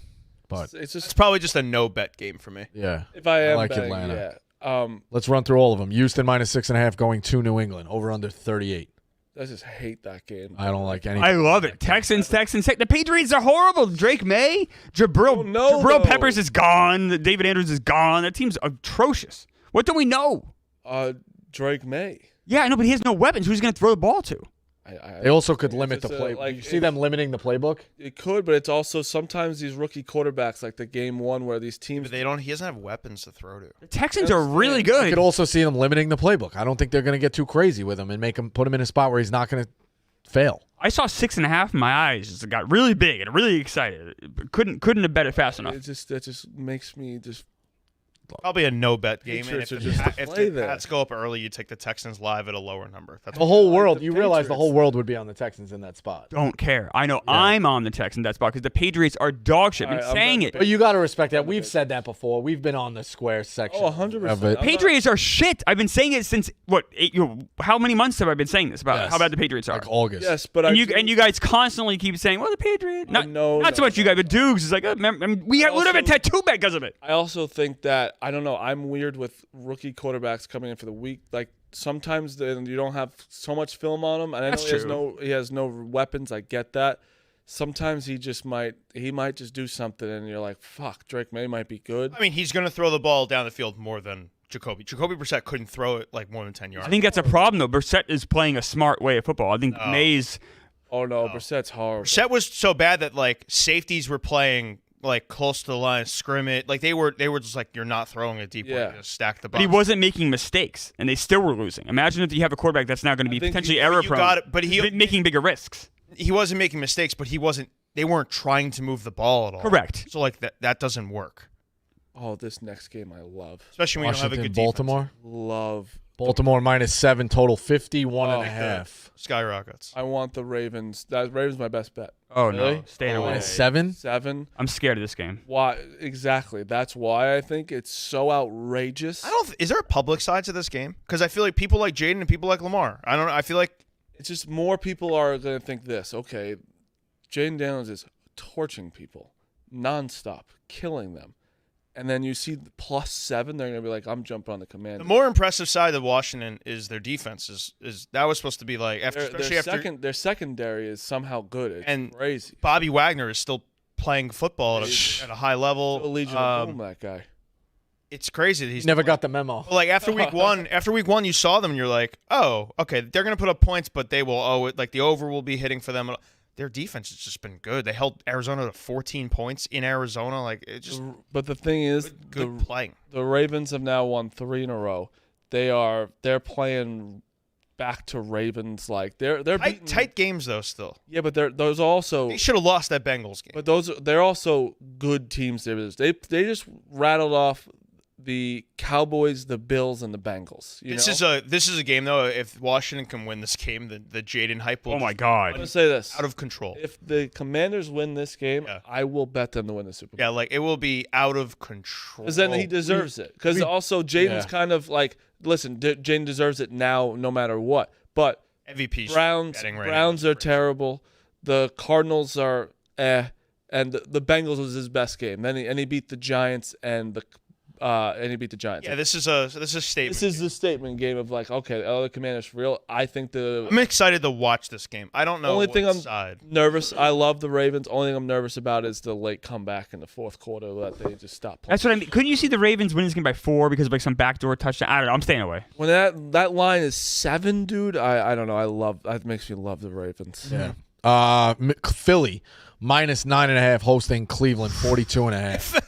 but It's probably just a no bet game for me. yeah, If I am like betting, Atlanta. yeah. Let's run through all of them. Houston minus 6.5 going to New England over under 38. I just hate that game. I don't like any. I love it. Texans. The Patriots are horrible. Drake May, Jabril Peppers is gone. David Andrews is gone. That team's atrocious. What do we know? Drake May. Yeah, I know, but he has no weapons. Who's going to throw the ball to? They also could limit the just, play. You see them limiting the playbook? It could, but it's also sometimes these rookie quarterbacks, like the game 1 where these teams. But he doesn't have weapons to throw to. The Texans are really You good. could also see them limiting the playbook. I don't think they're going to get too crazy with him and put him in a spot where he's not going to fail. I saw 6.5 and my eyes just got really big and really excited. Couldn't have bet it fast enough. That just makes me just. Probably a no bet game. And Patriots if are just to play the there. Pats go up early, you take the Texans live at a lower number. That's The whole world, the you realize the Patriots. whole world would be on the Texans in that spot. Don't care. I know I'm on the Texans that spot because the Patriots are dog shit. I've been All right, saying it. But you got to respect that. We've said that before. We've been on the square section. Oh, 100%. of it. Patriots are shit. I've been saying it since how many months have I been saying this about Yes. how bad the Patriots are? Like August. Yes, but and you guys constantly keep saying, "Well, the Patriots." Not so much you guys, but Dukes is like, we would have a tattoo bet because of it. I also think that I don't know. I'm weird with rookie quarterbacks coming in for the week. Like sometimes you don't have so much film on him, and I That's know he has no weapons. I get that. Sometimes he might just do something, and you're like, "Fuck, Drake May might be good." I mean, he's going to throw the ball down the field more than Jacoby. Jacoby Brissett couldn't throw it like more than 10 yards. I think that's a problem though. Brissett is playing a smart way of football. I think May's. Oh no, Brissett's horrible. Brissett was so bad that like safeties were playing like close to the line of scrimmage. Like they were just like, you're not throwing a deep one. You're gonna stack the box. But he wasn't making mistakes, and they still were losing. Imagine if you have a quarterback that's now going to be potentially error prone, but he making bigger risks. He wasn't making mistakes, but they weren't trying to move the ball at all. Correct. So like that doesn't work. Oh, this next game I love. Especially when you don't have a Washington, good defense. Baltimore. Love Baltimore -7, total 51.5. Skyrockets. I want the Ravens. Ravens my best bet. Oh Really? no, staying away. -7? 7. I'm scared of this game. Why? Exactly. That's why I think it's so outrageous. I don't. Is there a public side to this game? Because I feel like people like Jaden and people like Lamar. I don't know. I feel like It's just more people are going to think this. Okay, Jaden Daniels is torching people nonstop, killing them. And then you see the +7, they're going to be like, I'm jumping on the command. the more impressive side of Washington is their defense. Is that was supposed to be like especially after their secondary is somehow good. It's crazy. Bobby Wagner is still playing football at a high level. The Legion of Boom, that guy. It's crazy that he's Never got the memo. like after week one, you saw them and you're like, oh, okay, they're gonna put up points, but they will owe it. Like the over will be hitting for them. Their defense has just been good. They held Arizona to 14 points in Arizona. Like it just But the thing is, good playing. the Ravens have now won 3 in a row. They're playing back to Ravens like they're beating, Tight games though still. Yeah, but those also They should have lost that Bengals game. but they're also good teams. They just rattled off the Cowboys, the Bills, and the Bengals. This is a game though. If Washington can win this game, the Jaden hype will Oh my I'm God. gonna say this: out of control. if the Commanders win this game, Yeah. I will bet them to win the Super Bowl. Yeah, like it will be out of control. Because then he deserves it. Because also Jaden's Yeah. kind of like, listen, Jaden deserves it now, no matter what. But MVP. Browns are terrible. The Cardinals are and the Bengals was his best game. Then he beat the Giants and he beat the Giants. Yeah, this is a statement. This is the statement game of like, okay, the other Commanders for real. I think I'm excited to watch this game. I don't know only what thing I'm side. nervous. I love the Ravens. Only thing I'm nervous about is the late comeback in the fourth quarter that they just stopped playing. That's what I mean. Couldn't you see the Ravens win this game by 4 because of like some backdoor touchdown? I don't know. I'm staying away. When that line is 7, dude, I don't know. That makes me love the Ravens. Yeah. Philly -9.5 hosting Cleveland 42.5.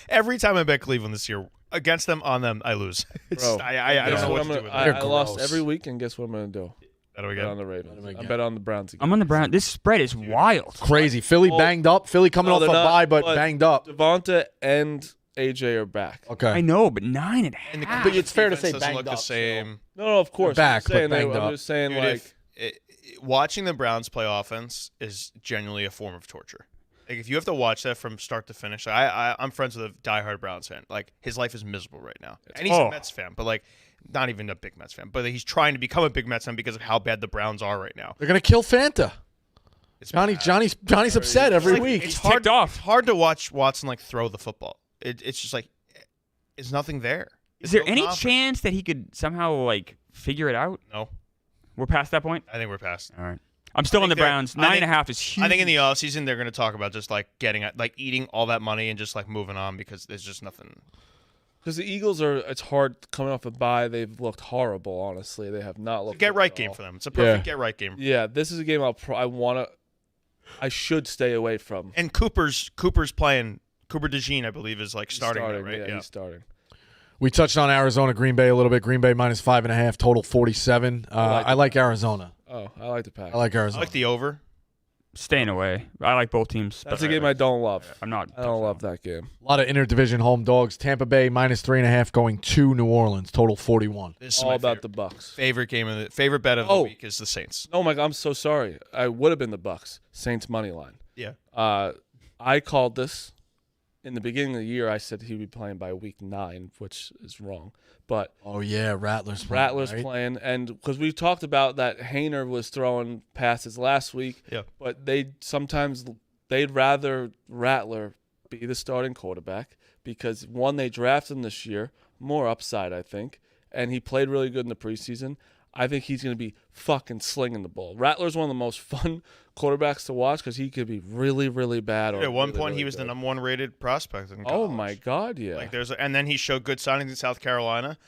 Every time I bet Cleveland this year against them on them, I lose. Bro, I don't know what to do with that. They're I lost gross. every week, and guess what I'm gonna do? How do we Bet get? on the Ravens. do we I get? bet on the Browns again. I'm on the Brown. This spread is wild. Crazy. Philly Well, banged up. Philly coming no, off a they're not, bye, but but- banged up. Devonta and AJ are back. Okay. I know, but 9.5. And the But it's fair to say defense doesn't banged look up, the same. No, of course. They're back, I'm just but saying, banged I'm up. just saying, Dude, like, watching the Browns play offense is genuinely a form of torture. Like if you have to watch that from start to finish, I'm friends with a diehard Browns fan. Like his life is miserable right now, and he's a Mets fan, but like not even a big Mets fan. But he's trying to become a big Mets fan because of how bad the Browns are right now. They're gonna kill Fanta. It's Johnny's upset It's every like- week. It's He's hard. ticked off. It's hard to watch Watson like throw the football. It's just like it's nothing there. Is There's there no any confidence. chance that he could somehow like figure it out? No, We're past that point. I think we're past. All right. I'm still on the think they're- Browns. I think- 9.5 is huge. I think in the offseason they're going to talk about just like eating all that money and just like moving on because there's just nothing. because the Eagles it's hard coming off a bye. They've looked horrible, honestly. They have not It's a looked get good right at game all. for them. It's a perfect get right game. Yeah, this is a game I should stay away from. And Cooper's playing. Cooper DeJean, I believe, is like starting now, right? Yeah, he's starting. We touched on Arizona, Green Bay a little bit. Green Bay -5.5, total 47. I like Arizona. Oh, I like the Pack. I like I Arizona. like the over. Staying away. I like both teams. That's but a game I don't love. I'm not. I don't love that game. A lot of interdivision home dogs. Tampa Bay -3.5 going to New Orleans, total 41. This is All my about favorite, the Bucks. favorite game of the favorite bet of the Oh. week is the Saints. Oh my God, I'm so sorry. I would have been the Bucks. Saints money line. Yeah. I called this in the beginning of the year. I said he'd be playing by week 9, which is wrong. But Oh, yeah, Rattlers. Rattler's right? playing, and because we talked about that, Hayner was throwing passes last week. Yeah. But they'd rather Rattler be the starting quarterback because one, they drafted him this year, more upside, I think, and he played really good in the preseason. I think he's going to be fucking slinging the ball. Rattler's one of the most fun quarterbacks to watch because he could be really, really bad. Or At one really, point, really he was the good. number 1 rated prospect in Oh college. my God, yeah. Like and then he showed good signings in South Carolina.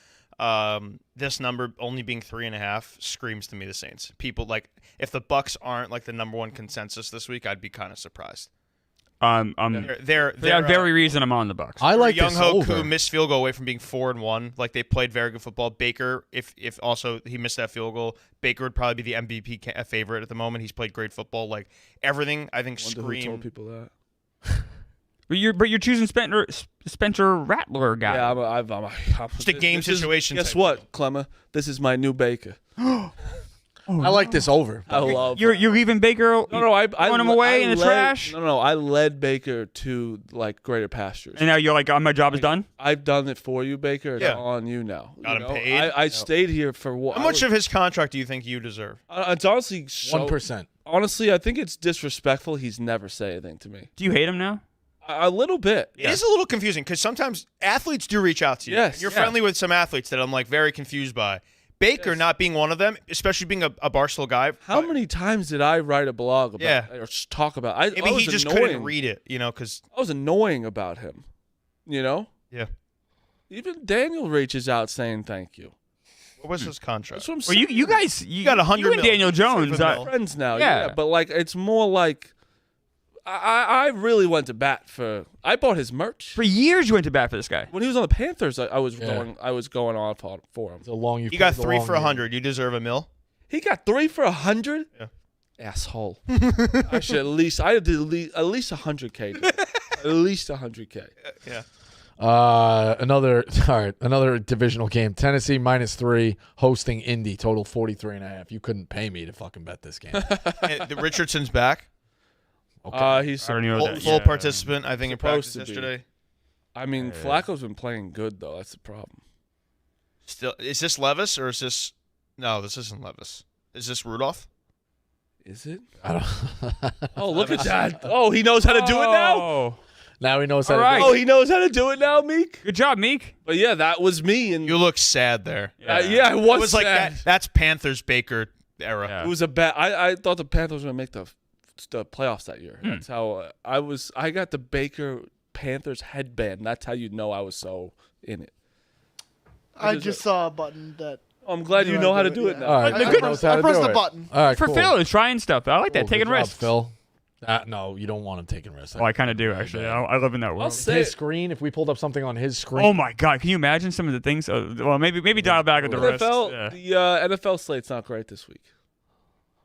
This number only being 3.5 screams to me the Saints. People like if the Bucks aren't like the number 1 consensus this week, I'd be kind of surprised. For They're that very reason, I'm on the Bucks. I like Young this Ho over. Koo missed field goal away from being 4-1. Like they played very good football. Baker, if also he missed that field goal, Baker would probably be the MVP favorite at the moment. He's played great football. Like everything, I think Wonder who told screamed. people that. But you're choosing Spencer Rattler guy. Yeah, I'm Just a game situation. Guess type what, Clemmer? This is my new Baker. I like this over. I love. You're leaving Baker. I throwing him away in the trash. No, I led Baker to like greater pastures. And now you're like, my job is done. I've done it for you, Baker. It's Yeah. on you now. Got You him know? paid? I stayed here for what? How much of his contract do you think you deserve? It's honestly 1%. Honestly, I think it's disrespectful. He's never said anything to me. Do you hate him now? A little bit. It is a little confusing because sometimes athletes do reach out to you. Yes. You're Yeah. friendly with some athletes that I'm like very confused by. Baker not being one of them, especially being a Barstool guy. How many times did I write a blog about or just talk about? I Maybe was he just annoying. couldn't read it, because I was annoying about him. yeah. Even Daniel reaches out saying thank you. What was his contract? That's what I'm Well, saying. you guys, You got 100 You and mil. Daniel Jones. 7 mil. friends now. Yeah. Yeah, but like it's more like I really went to bat for. I bought his merch For years, you went to bat for this guy. when he was on the Panthers. I was Yeah. going on for him. It's a long. You got 3 for 100. You deserve $1 million. He got 3 for 100. Yeah. Asshole. I should at least. I did at least 100K. dude. At least 100K. Yeah. Another divisional game. Tennessee -3 hosting Indy. Total 43.5. You couldn't pay me to fucking bet this game. The Richardson's back. He's. I don't know Full, that. full yeah. participant, I think, in Supposed practice to be. yesterday. I mean, Flacco's been playing good though. That's the problem. Still, is this Levis or is this? No, this isn't Levis. Is this Rudolph? Is it? I don't. Oh, look at that. Oh, he knows how to do it now. Oh. Now he knows how All to right. do Oh, he knows how to do it now, Meek. Good job, Meek. But yeah, that was me. And You look sad there. yeah, it It was, was like sad. that. That's Panthers Baker era. Yeah. It was a bad. I thought the Panthers were gonna make the playoffs that year. That's how I was. I got the Baker Panthers headband. That's how you know I was so in it. I is just it? saw a button that. Oh, I'm glad you know how to do it now. All right, I Phil pressed- knows how I to pressed do the it. button. All right, For cool. Phil, trying stuff. I like that, Cool. taking Good job, risks. Phil. No, you don't want him taking risks. Oh, I kind of do, actually. I live in that I'll world. say His it. screen. If we pulled up something on his screen. Oh, my God. Can you imagine some of the things? Well, maybe dial back with the rest. NFL, Yeah. the NFL slate's not great this week.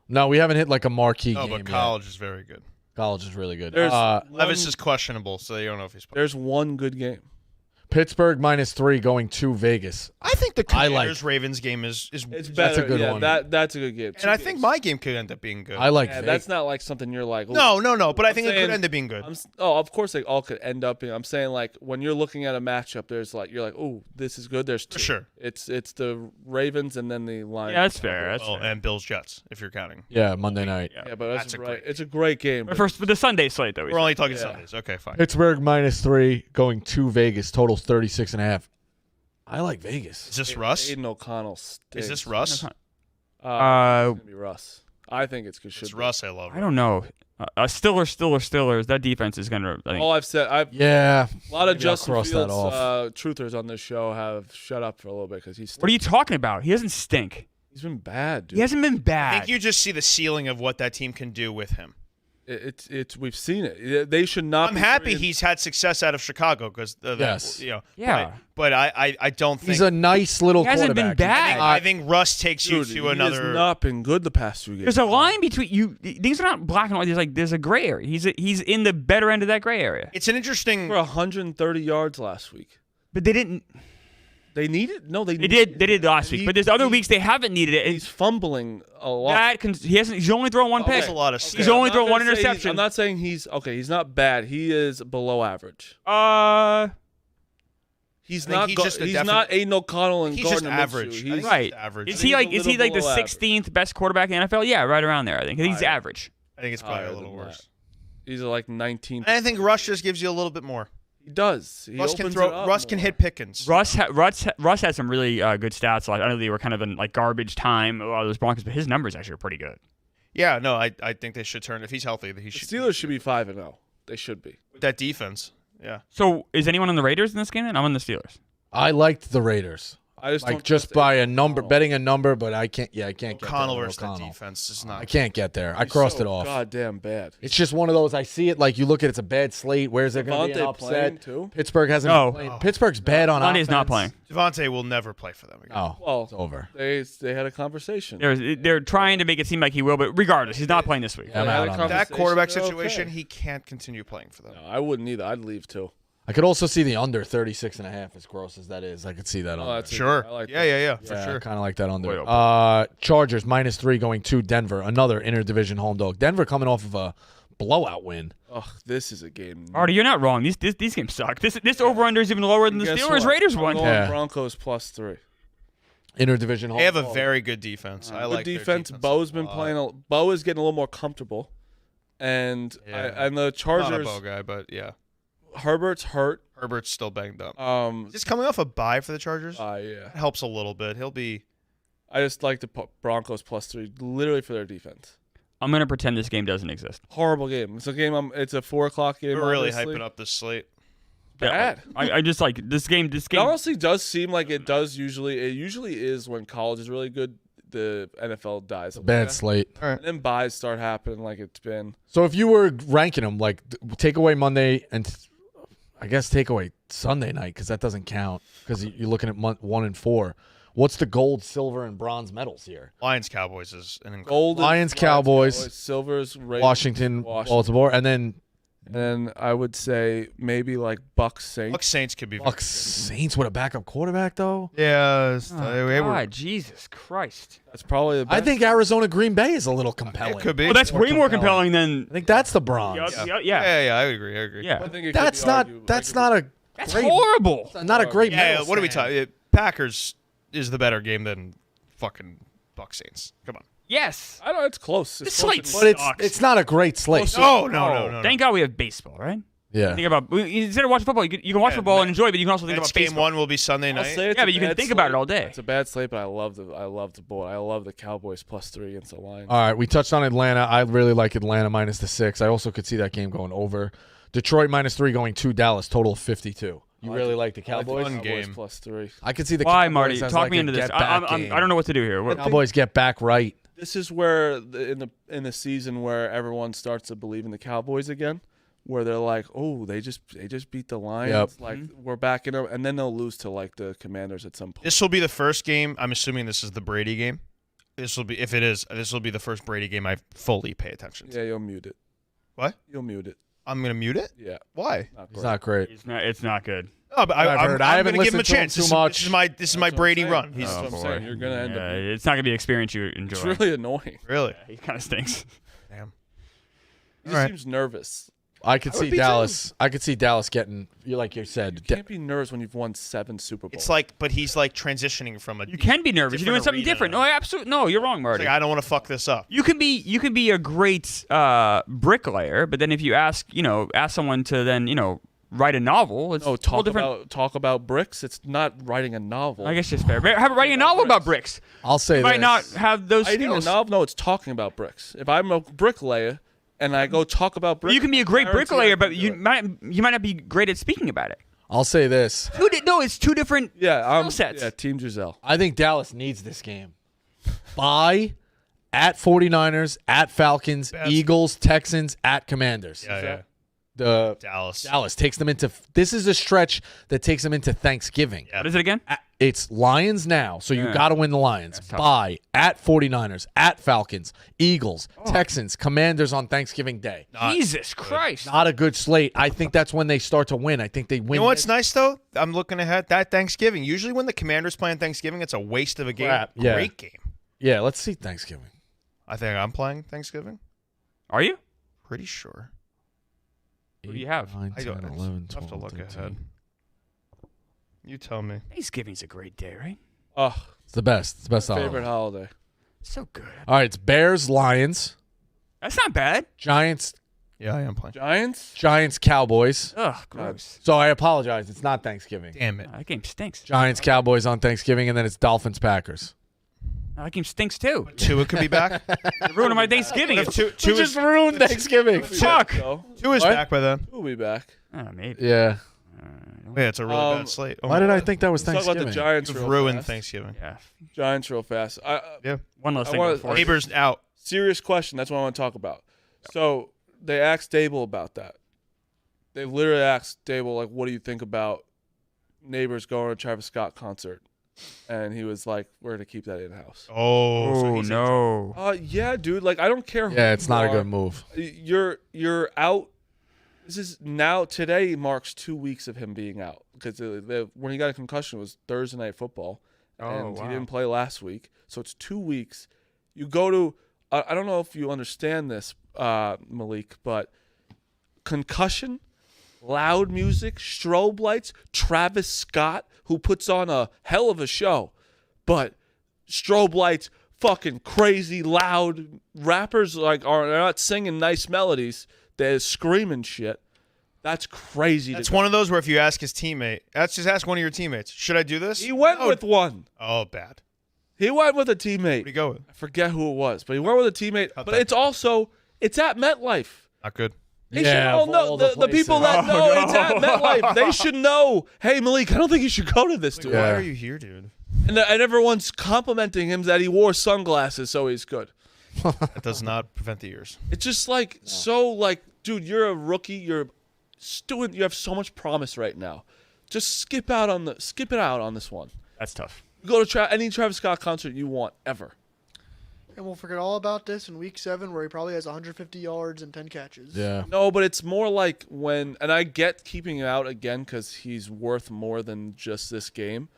No, we haven't hit like a marquee Oh, game but yet. college is very good. College is really good. There's Levis is questionable, so you don't know if he's. There's one good game. Pittsburgh -3 going to Vegas. I think the I like- Commanders Ravens game is It's That's better. a good yeah, one. That's a good game. and I think my game could end up being good. I like Yeah, Vegas. that's not like something you're like. "Ooh." No, but I I'm think it saying- could end up being good. Of course they all could end up being. I'm saying like when you're looking at a matchup, there's like you're like, oh, this is good. There's two. For sure. It's the Ravens and then the Lions. Yeah, that's fair. That's Well, fair. and Bills Jets, if you're counting. Yeah, Monday night. Yeah, but That's a right. great It's a great game. But But for the Sunday slate, though. We're only talking Yeah. Sundays. Okay, fine. Pittsburgh -3 going to Vegas. Total 36.5. I like Vegas. Is this Russ? Aiden O'Connell. Stinks. Is this Russ? Uh, It's gonna be Russ. I think it's good. It's Russ. I love. I don't know. Stillers. That defense is going to. I think. All I've said, Yeah. a lot of Maybe I'll Justin cross that Fields off. truthers on this show have shut up for a little bit because he's What are you talking about? He doesn't stink. he's been bad, dude. He hasn't been I bad. think you just see the ceiling of what that team can do with him. It's we've seen it. They should not. I'm be happy treated- he's had success out of Chicago because Yes. Yeah. But I don't think He's a nice little He hasn't been quarterback. bad. I think Russ takes Dude, you he to another. has not been good the past 2 games. There's a line between you. Things are not black and white. There's a gray area. He's in the better end of that gray area. It's an interesting. for 130 yards last week. But they didn't. They need it. No, they They did last week. He- But there's other he- weeks they haven't needed it. He's fumbling a lot. He's only thrown one pick. That's a lot of. He's stuff. only I'm not thrown one gonna say interception. I'm not saying he's okay. He's not bad. He is below average. He's I think not. he's Go- just a he's definite- not Aiden O'Connell and He's just Gardner Minshew. average. I He's, think he's Right. average. Is I he think like he's a is he little like the below 16th best quarterback in the NFL? Yeah, right around there. I think he's Higher. average. I think it's probably higher a little than worse. He's like 19. And I think Russ just gives you a little bit more. He does. He Russ can opens throw. it up Russ can more. hit Pickens. Russ had some really good stats. Like I know they were kind of in like garbage time. A lot of those Broncos, but his numbers actually are pretty good. Yeah, no, I think they should turn if he's healthy. He The should. Steelers should be 5-0. They should be. With that defense. Yeah. So is anyone on the Raiders in this game? Then I'm on the Steelers. I liked the Raiders. I just like don't just trust by a O'Connell. number, betting a number, but I can't. Yeah, I can't get O'Connell there. versus that O'Connell. defense is not. I can't get there. I He's crossed so it off. Goddamn bad. It's just one of those. I see it like you look at it's a bad slate. Where's there going to be an Devontae playing upset? too? Pittsburgh hasn't No. been playing. Pittsburgh's bad on Monday's offense. not playing. Devontae will never play for them again. Oh, Well, it's over. They had a conversation. They're trying to make it seem like he will, but regardless, he's not playing this week. Yeah, I'm They had out a on that. That conversation, quarterback they're situation, okay. he can't continue playing for them. No, I wouldn't either. I'd leave too. I could also see the under 36.5. As gross as that is, I could see that Oh, under. that's Sure. I like yeah, that. yeah, yeah, for Yeah, sure. I kind of like that Way under. open. Chargers -3 going to Denver. Another interdivision home dog. Denver coming off of a blowout win. Ugh, this is a game. Artie, you're not wrong. These games suck. This over-under is even lower than the Guess Steelers what? Raiders I'm one. going Yeah. Broncos +3. Interdivision home They have a dog. very good defense. I Good like their defense. Bo's been playing. Bo is getting a little more comfortable, and Yeah. and the Not a Chargers. Bo guy, but yeah. Herbert's hurt. Herbert's still banged up. Just coming off a bye for the Chargers. yeah. It helps a little bit. He'll be. I just like the Broncos +3, literally for their defense. I'm gonna pretend this game doesn't exist. Horrible game. It's a game. It's a 4:00 game. We're really obviously. hyping up this slate. Bad. I just like this game. This It game. honestly does seem like it does usually. It usually is when college is really good. The NFL dies. a little Bad bit. slate. And then buys start happening like it's been. So if you were ranking them, like take away Monday and I guess take away Sunday night because that doesn't count because you're looking at month 1 and 4. What's the gold, silver, and bronze medals here? Lions Cowboys is an incredible. Gold. Lions, Cowboys, Silvers, Ravens, Washington, Baltimore, and then And then I would say maybe like Bucks Saints. Bucks Saints could be. Bucks Saints with a backup quarterback though. Yeah, Oh, God, Jesus Christ. That's probably the best. I think Arizona Green Bay is a little compelling. It could be. Well, that's way more compelling. compelling than. I think that's the bronze. Yeah. Yeah, I agree. Yeah. I think it could That's be not. argued. That's Like, not a. That's great, horrible. Not a great. Yeah, medal what are we stand. talking? Packers is the better game than fucking Bucks Saints. Come on. Yes. I don't know. It's close. This It's close slate to- But sucks. it's not a great slate. No. Thank God we have baseball, right? Yeah. Think about instead of watching football, you can watch Yeah, football and enjoy, but you can also think Next about game baseball. 1 will be Sunday I'll night. say it's Yeah, a but you can bad think about it slate. all day. It's a bad slate, but I love the board. I love the Cowboys +3 against the Lions. All right, we touched on Atlanta. I really like Atlanta -6. I also could see that game going over. Detroit -3 going to Dallas. Total of 52. You really like the Cowboys? Fun game. +3. I could see the Why, Cowboys Marty? as Talk like me a into this. get-back I game. don't know what to do here. What- Cowboys get back right. This is where in the season where everyone starts to believe in the Cowboys again, where they're like, oh, they just beat the Lions, Yep. like we're back in, and then they'll lose to like the Commanders at some point. This will be the first game. I'm assuming this is the Brady game. This will be, if it is, this will be the first Brady game I fully pay attention to. Yeah, you'll mute it. What? You'll mute it. I'm gonna mute it. Yeah, Why? not It's great. not great. It's not good. No, but I've I'm heard. I haven't gonna give him a listened to him chance. too This much. is my That's what I'm Brady saying. run. He's That's what I'm saying. You're gonna end up. It's not gonna be an experience you enjoy. It's really annoying. really. He kind of stinks. Damn. He just All right. seems nervous. I could I see would be Dallas. I could see Dallas getting, like you said. You can't be nervous when you've won 7 Super Bowls. It's like, but he's like transitioning from a. You can be nervous. You're doing different something arena. different. No, absolutely. No, you're wrong, It's Marty. like, I don't want to fuck this up. You can be a great bricklayer, but then if you ask someone to then write a novel, it's no a whole talk different. talk about bricks. It's not writing a novel. I guess it's fair. How about writing a novel about bricks? I'll say You might this. not have those Writing a skills. novel. No, it's talking about bricks. If I'm a bricklayer and I go talk about bricks, You can be a great guarantee I bricklayer, can but do you it. might not be great at speaking about it. I'll say this. No, it's two different skill sets. Yeah, Team Giselle. I think Dallas needs this game. Bye at 49ers, at Falcons, Best. Eagles, Texans, at Commanders. Yeah. The Dallas. Dallas takes them into. This is a stretch that takes them into Thanksgiving. Yeah. What is it again? It's Lions now, so you Yeah. got to win the Lions. That's tough. Bye at 49ers, at Falcons, Eagles, Oh. Texans, Commanders on Thanksgiving Day. Jesus Christ! Not a good slate. I think that's when they start to win. I think they win. You know what's nice though? I'm looking ahead. That Thanksgiving. Usually when the Commanders play on Thanksgiving, it's a waste of a game. Crap. Yeah. Great game. Yeah, let's see Thanksgiving. I think I'm playing Thanksgiving. Are you? Pretty sure. Who do you have? 9, I 10, don't. 11, I have to 12, look 13. ahead. You tell me. Thanksgiving's a great day, right? Oh, It's the best. It's the best favorite holiday. holiday. So good. All right, it's Bears, Lions, That's not bad. Giants, Yeah, I am playing. Giants. Cowboys. Ugh, gross. So I apologize. It's not Thanksgiving. Damn it. That game stinks. Giants, Cowboys on Thanksgiving, and then it's Dolphins, Packers. That game stinks too. Tua could be back. You're ruining my Thanksgiving. If two is ruined Thanksgiving. Fuck. So, two is What? back by then. we'll be back. Maybe. Yeah. Yeah, it's a really bad slate. Why did I think that was Let's talk Thanksgiving? about the Giants You've real ruined fast. Thanksgiving. Yeah. Giants real fast. Yeah. One less thing wanna- before. Neighbors out. Serious question. That's what I want to talk about. So they asked Dable about that. They literally asked Dable, like, what do you think about Neighbors going to a Travis Scott concert? And he was like, we're going to keep that in-house. Oh, so Oh, he's no. Yeah, dude. Like, I don't care who Yeah, it's you not a are. good move. You're out. This is now, today marks 2 weeks of him being out. Because when he got a concussion, it was Thursday Night Football. And he didn't play last week. So it's 2 weeks. You go to, I don't know if you understand this, Malik, but concussion, loud music, strobe lights, Travis Scott, who puts on a hell of a show, but strobe lights, fucking crazy loud rappers they're not singing nice melodies, they're screaming shit. That's crazy. That's one of those where if you ask his teammate, just ask one of your teammates, should I do this? He went with one. Oh, bad. He went with a teammate. Where'd he go with? I forget who it was, but he went with a teammate. Not But that it's at MetLife. Not good. They Yeah, should all of know. all The the people places. that know it's at MetLife, they should know. Hey, Malik, I don't think you should go to this, dude. Why Yeah. are you here, dude? And everyone's complimenting him that he wore sunglasses, so he's good. That does not prevent the ears. It's just dude, you're a rookie. You're student. You have so much promise right now. Just skip it out on this one. That's tough. Go to any Travis Scott concert you want ever. And we'll forget all about this in week 7 where he probably has 150 yards and 10 catches. Yeah. No, but it's more like and I get keeping him out again because he's worth more than just this game.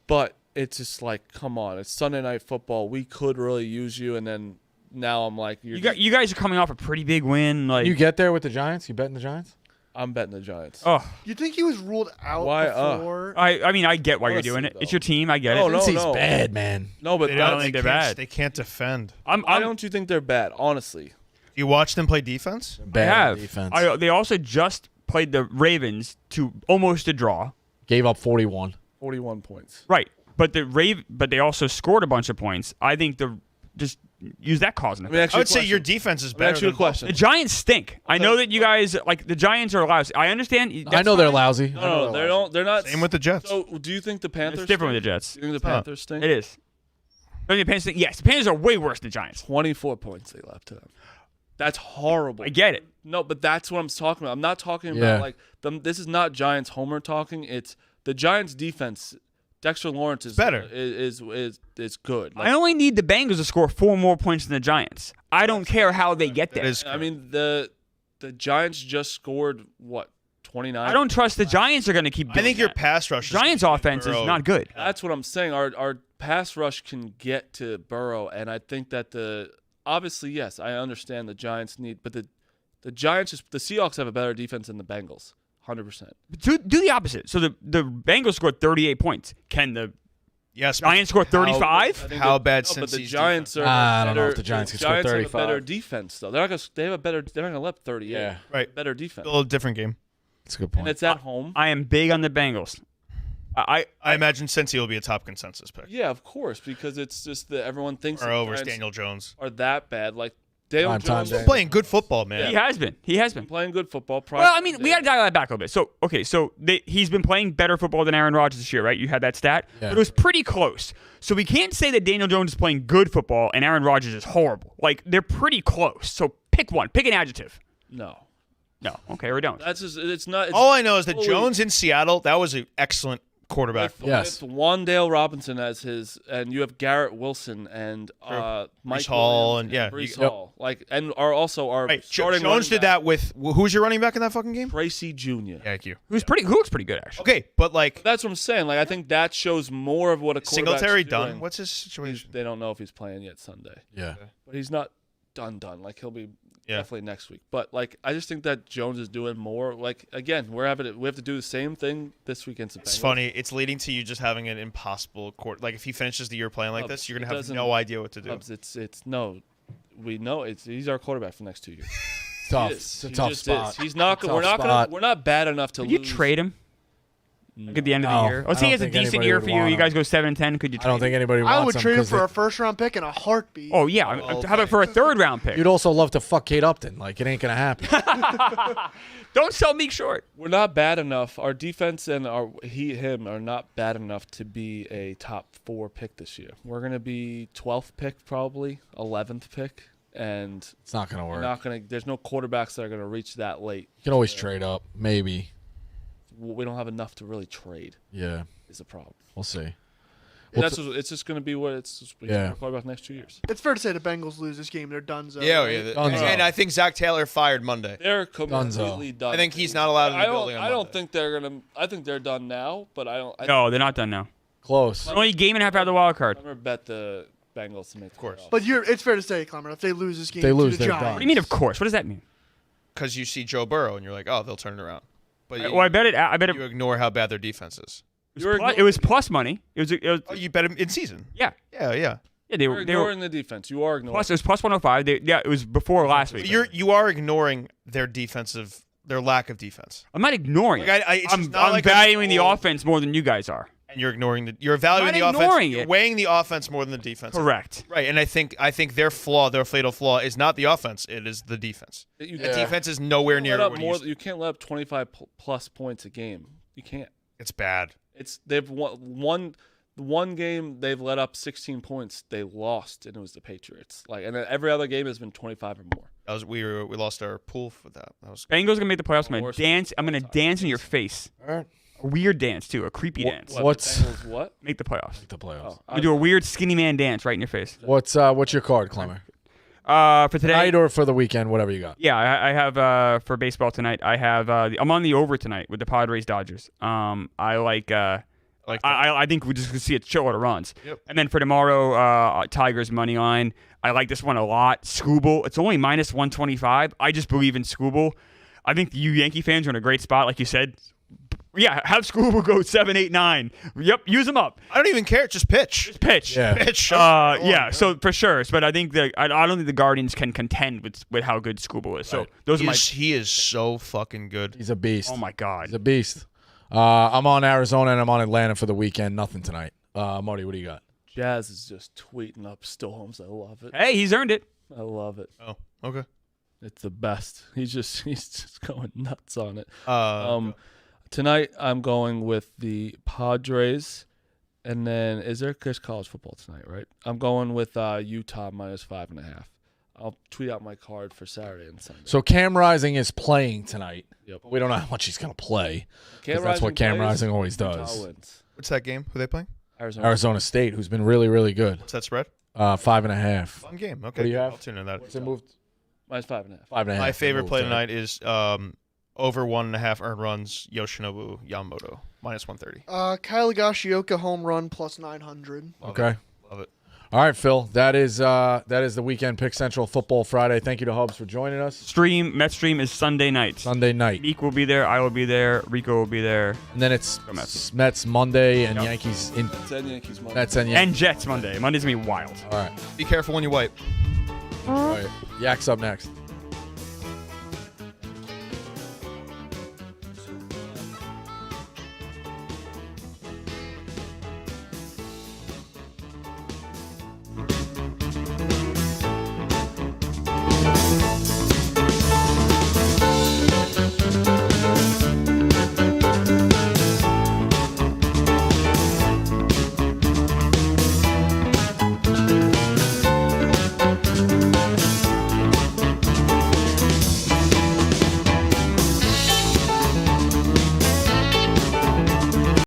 But it's just like, come on, it's Sunday Night Football. We could really use you, and then now I'm like, You guys are coming off a pretty big win. Like You get there with the Giants? You betting the Giants? I'm betting the Giants. Oh, You think he was ruled out Why, before? I mean, I get why you're Honestly, doing it. though. It's your team. I get No, it. no. He's bad, man. No, but They don't that's, think they're bad. They can't defend. why don't you think they're bad? Honestly, You watch them play defense? I Bad have. defense. They also just played the Ravens to almost a draw. Gave up 41. 41 points. Right. But they also scored a bunch of points. I think just use that cause and Let me effect. ask you I a would say your question. defense is Let me better ask you a than question. The Giants stink. I know that you guys the Giants are lousy. I understand. I know they're lousy. No, they don't. They're not. Same with the Jets. So, do you think the Panthers? It's different with stink? the Jets. Do you think the Panthers stink? It is. I mean, the Panthers stink. Yes, the Panthers are way worse than the Giants. 24 points they left to them. That's horrible. I get it. No, but that's what I'm talking about. I'm not talking Yeah. about this is not Giants homer talking. It's the Giants defense. Dexter Lawrence is better. Is good. I only need the Bengals to score 4 more points than the Giants. I don't care how they get there. That is I mean the Giants just scored 29. I don't trust the Giants are going to keep doing I think your that. pass rush is Giants offense is Burrow. not good. That's what I'm saying. Our pass rush can get to Burrow, and I think that obviously yes, I understand the Giants need, but the Giants the Seahawks have a better defense than the Bengals, 100%. Do the opposite. So the Bengals scored 38 points. Can the Yes. Giants score 35? How bad No, but the Cincy's Giants defense. are. I don't know better- if the Giants can score Giants have a 35. better defense though. They're not gonna. They have a better. They're not gonna let 38. Yeah. Right. Better defense. Still a different game. That's a good And point. it's at home. I am big on the Bengals. I imagine Cincy will be a top consensus pick. Yeah, of course, because it's just that everyone thinks Or the over Giants Daniel Jones. are that bad. Like Daniel Prime time Jones Daniel. is Playing good football, man. He has been. He has been. playing good football. Well, I mean, we got to dial that back a little bit. So, okay, he's been playing better football than Aaron Rodgers this year, right? You had that stat. Yeah. But it was pretty close. So we can't say that Daniel Jones is playing good football and Aaron Rodgers is horrible. Like, they're pretty close. So pick one. Pick an adjective. No, No. Okay, we don't. that's just it's not. It's All I know is that totally- Jones in Seattle, that was an excellent quarterback. With Wandale Robinson as his, and you have Garrett Wilson and Mike Hall Williams and- yeah, Brees yep. Hall, and are also our Right. starting. Jones did that with who's your running back in that fucking game? Tracy Jr. Thank you. Who looks pretty good, actually. Okay, but like That's what I'm saying. Like I think that shows more of what a quarterback's Singletary doing. done. What's his situation? They don't know if he's playing yet Sunday, Yeah. but he's not done. Like he'll be Yeah. definitely next week. But like I just think that Jones is doing more. Like again, we have to do the same thing this week against the Bengals. It's funny. It's leading to you just having an impossible court. Like if he finishes the year playing like Cubs, this, you're it gonna have doesn't- no idea what to do. Cubs, it's no. We know he's our quarterback for the next 2 years. Tough. He is. It's a He tough just spot. is. He's not. Tough We're not spot. gonna. We're not bad enough to Could lose. you trade him? Like at the end of the No, year. I Let's say don't it's a think decent anybody year would for you. want You him. guys go 7-10. Could you? I don't think anybody wants I would him trade him 'cause for a first-round pick in a heartbeat. Oh yeah, how about for a 3rd-round pick? you'd also love to fuck Kate Upton. Like, it ain't going to happen. Don't sell Meek short. We're not bad enough. Our defense and him are not bad enough to be a top 4 pick this year. We're gonna be 12th pick, probably 11th pick, and It's not going to work. we're not gonna. There's no quarterbacks that are gonna reach that late. You can always trade up. Maybe. We don't have enough to really trade. Yeah. Is the problem. We'll see. And it's just gonna be what it's. Yeah. Quarterback next 2 years. It's fair to say the Bengals lose this game. They're done. Yeah, right? yeah. Dunzo. And I think Zach Taylor fired Monday. They're completely done. I think he's not allowed in the building on I don't Monday. think they're gonna. I think they're done now, but I don't. No, they're not done now. Close. Only a game and a half out of the wild card. I never bet the Bengals to make the course. playoffs. But it's fair to say, Clemmer, if they lose this game They to lose, the they're Giants, done. What do you mean? Of course. What does that mean? Because you see Joe Burrow and you're like, oh, they'll turn it around. But Well, I bet it. you ignore how bad their defense is. It was plus money. It was. Oh, you bet him in season. Yeah. Yeah, yeah. Yeah, they You're were ignoring the defense. You are ignoring. plus. It was plus 105. Yeah, it was before last week. You are ignoring their lack of defense. I'm not ignoring Like, it. it's just not I'm like a valuing the full- offense more than you guys are. And you're ignoring you're evaluating the I'm not offense. ignoring You're it. weighing the offense more than the defense. Correct. Right, and I think their fatal flaw is not the offense; it is the defense. You The defense is nowhere near what it used to be. You can't let up 25 plus points a game. You can't. It's bad. They've won one game. They've let up 16 points. They lost, and it was the Patriots. And then every other game has been 25 or more. We lost our pool for that. That was Bengals gonna make the playoffs. I'm Worst gonna dance in your face. All right. A weird dance too. A creepy dance. What's Bengals what? Make the playoffs. the playoffs? Oh, I'm gonna do a weird skinny man dance right in your face. What's your card, Clemmer? For today. Tonight or for the weekend, whatever you got. Yeah, I have for baseball tonight. I have I'm on the over tonight with the Padres Dodgers. I think we're just gonna see a shitload of runs. Yep. And then for tomorrow, Tigers money line. I like this one a lot. Scooble. It's only minus 125. I just believe in Scooble. I think you Yankee fans are in a great spot, like you said. Yeah, have Scooble go 7, 8, 9. Yep, use them up. I don't even care. Just pitch. Just pitch. Yeah. Pitch. Yeah. So for sure, but I think I don't think the Guardians can contend with how good Scooble is. So those are my. He is so fucking good. He's a beast. Oh my God. He's a beast. I'm on Arizona and I'm on Atlanta for the weekend. Nothing tonight. Marty, what do you got? Jazz is just tweeting up storms. I love it. Hey, he's earned it. I love it. Oh, okay. It's the best. He's just going nuts on it. Okay. Tonight I'm going with the Padres, and then there's college football tonight, right? I'm going with Utah minus 5.5. I'll tweet out my card for Saturday and Sunday. So Cam Rising is playing tonight. Yep. But we don't know how much he's going to play. Cam 'cause that's what Cam plays, Rising always Utah does. wins. What's that game? Who they playing? Arizona. State, who's been really, really good. What's that spread? 5.5. Fun game. Okay. What do you have? I'll tune in that. What's it moved? Minus 5.5. 5.5. My favorite Moved, play all right. tonight is over 1.5 earned runs. Yoshinobu Yamamoto minus 130. Kyle Higashioka home run plus 900. Okay. Love it. All right, Phil. That is the weekend Pick Central Football Friday. Thank you to Hubs for joining us. Mets stream is Sunday night. Sunday night. Meek will be there. I will be there. Rico will be there. And then it's Mets. Mets Monday and Yep. Yankees in Mets and Yankees Monday. Mets and Yankees. And Jets Monday. Monday's gonna be wild. All right. Be careful when you wipe. All right. Yak's up next.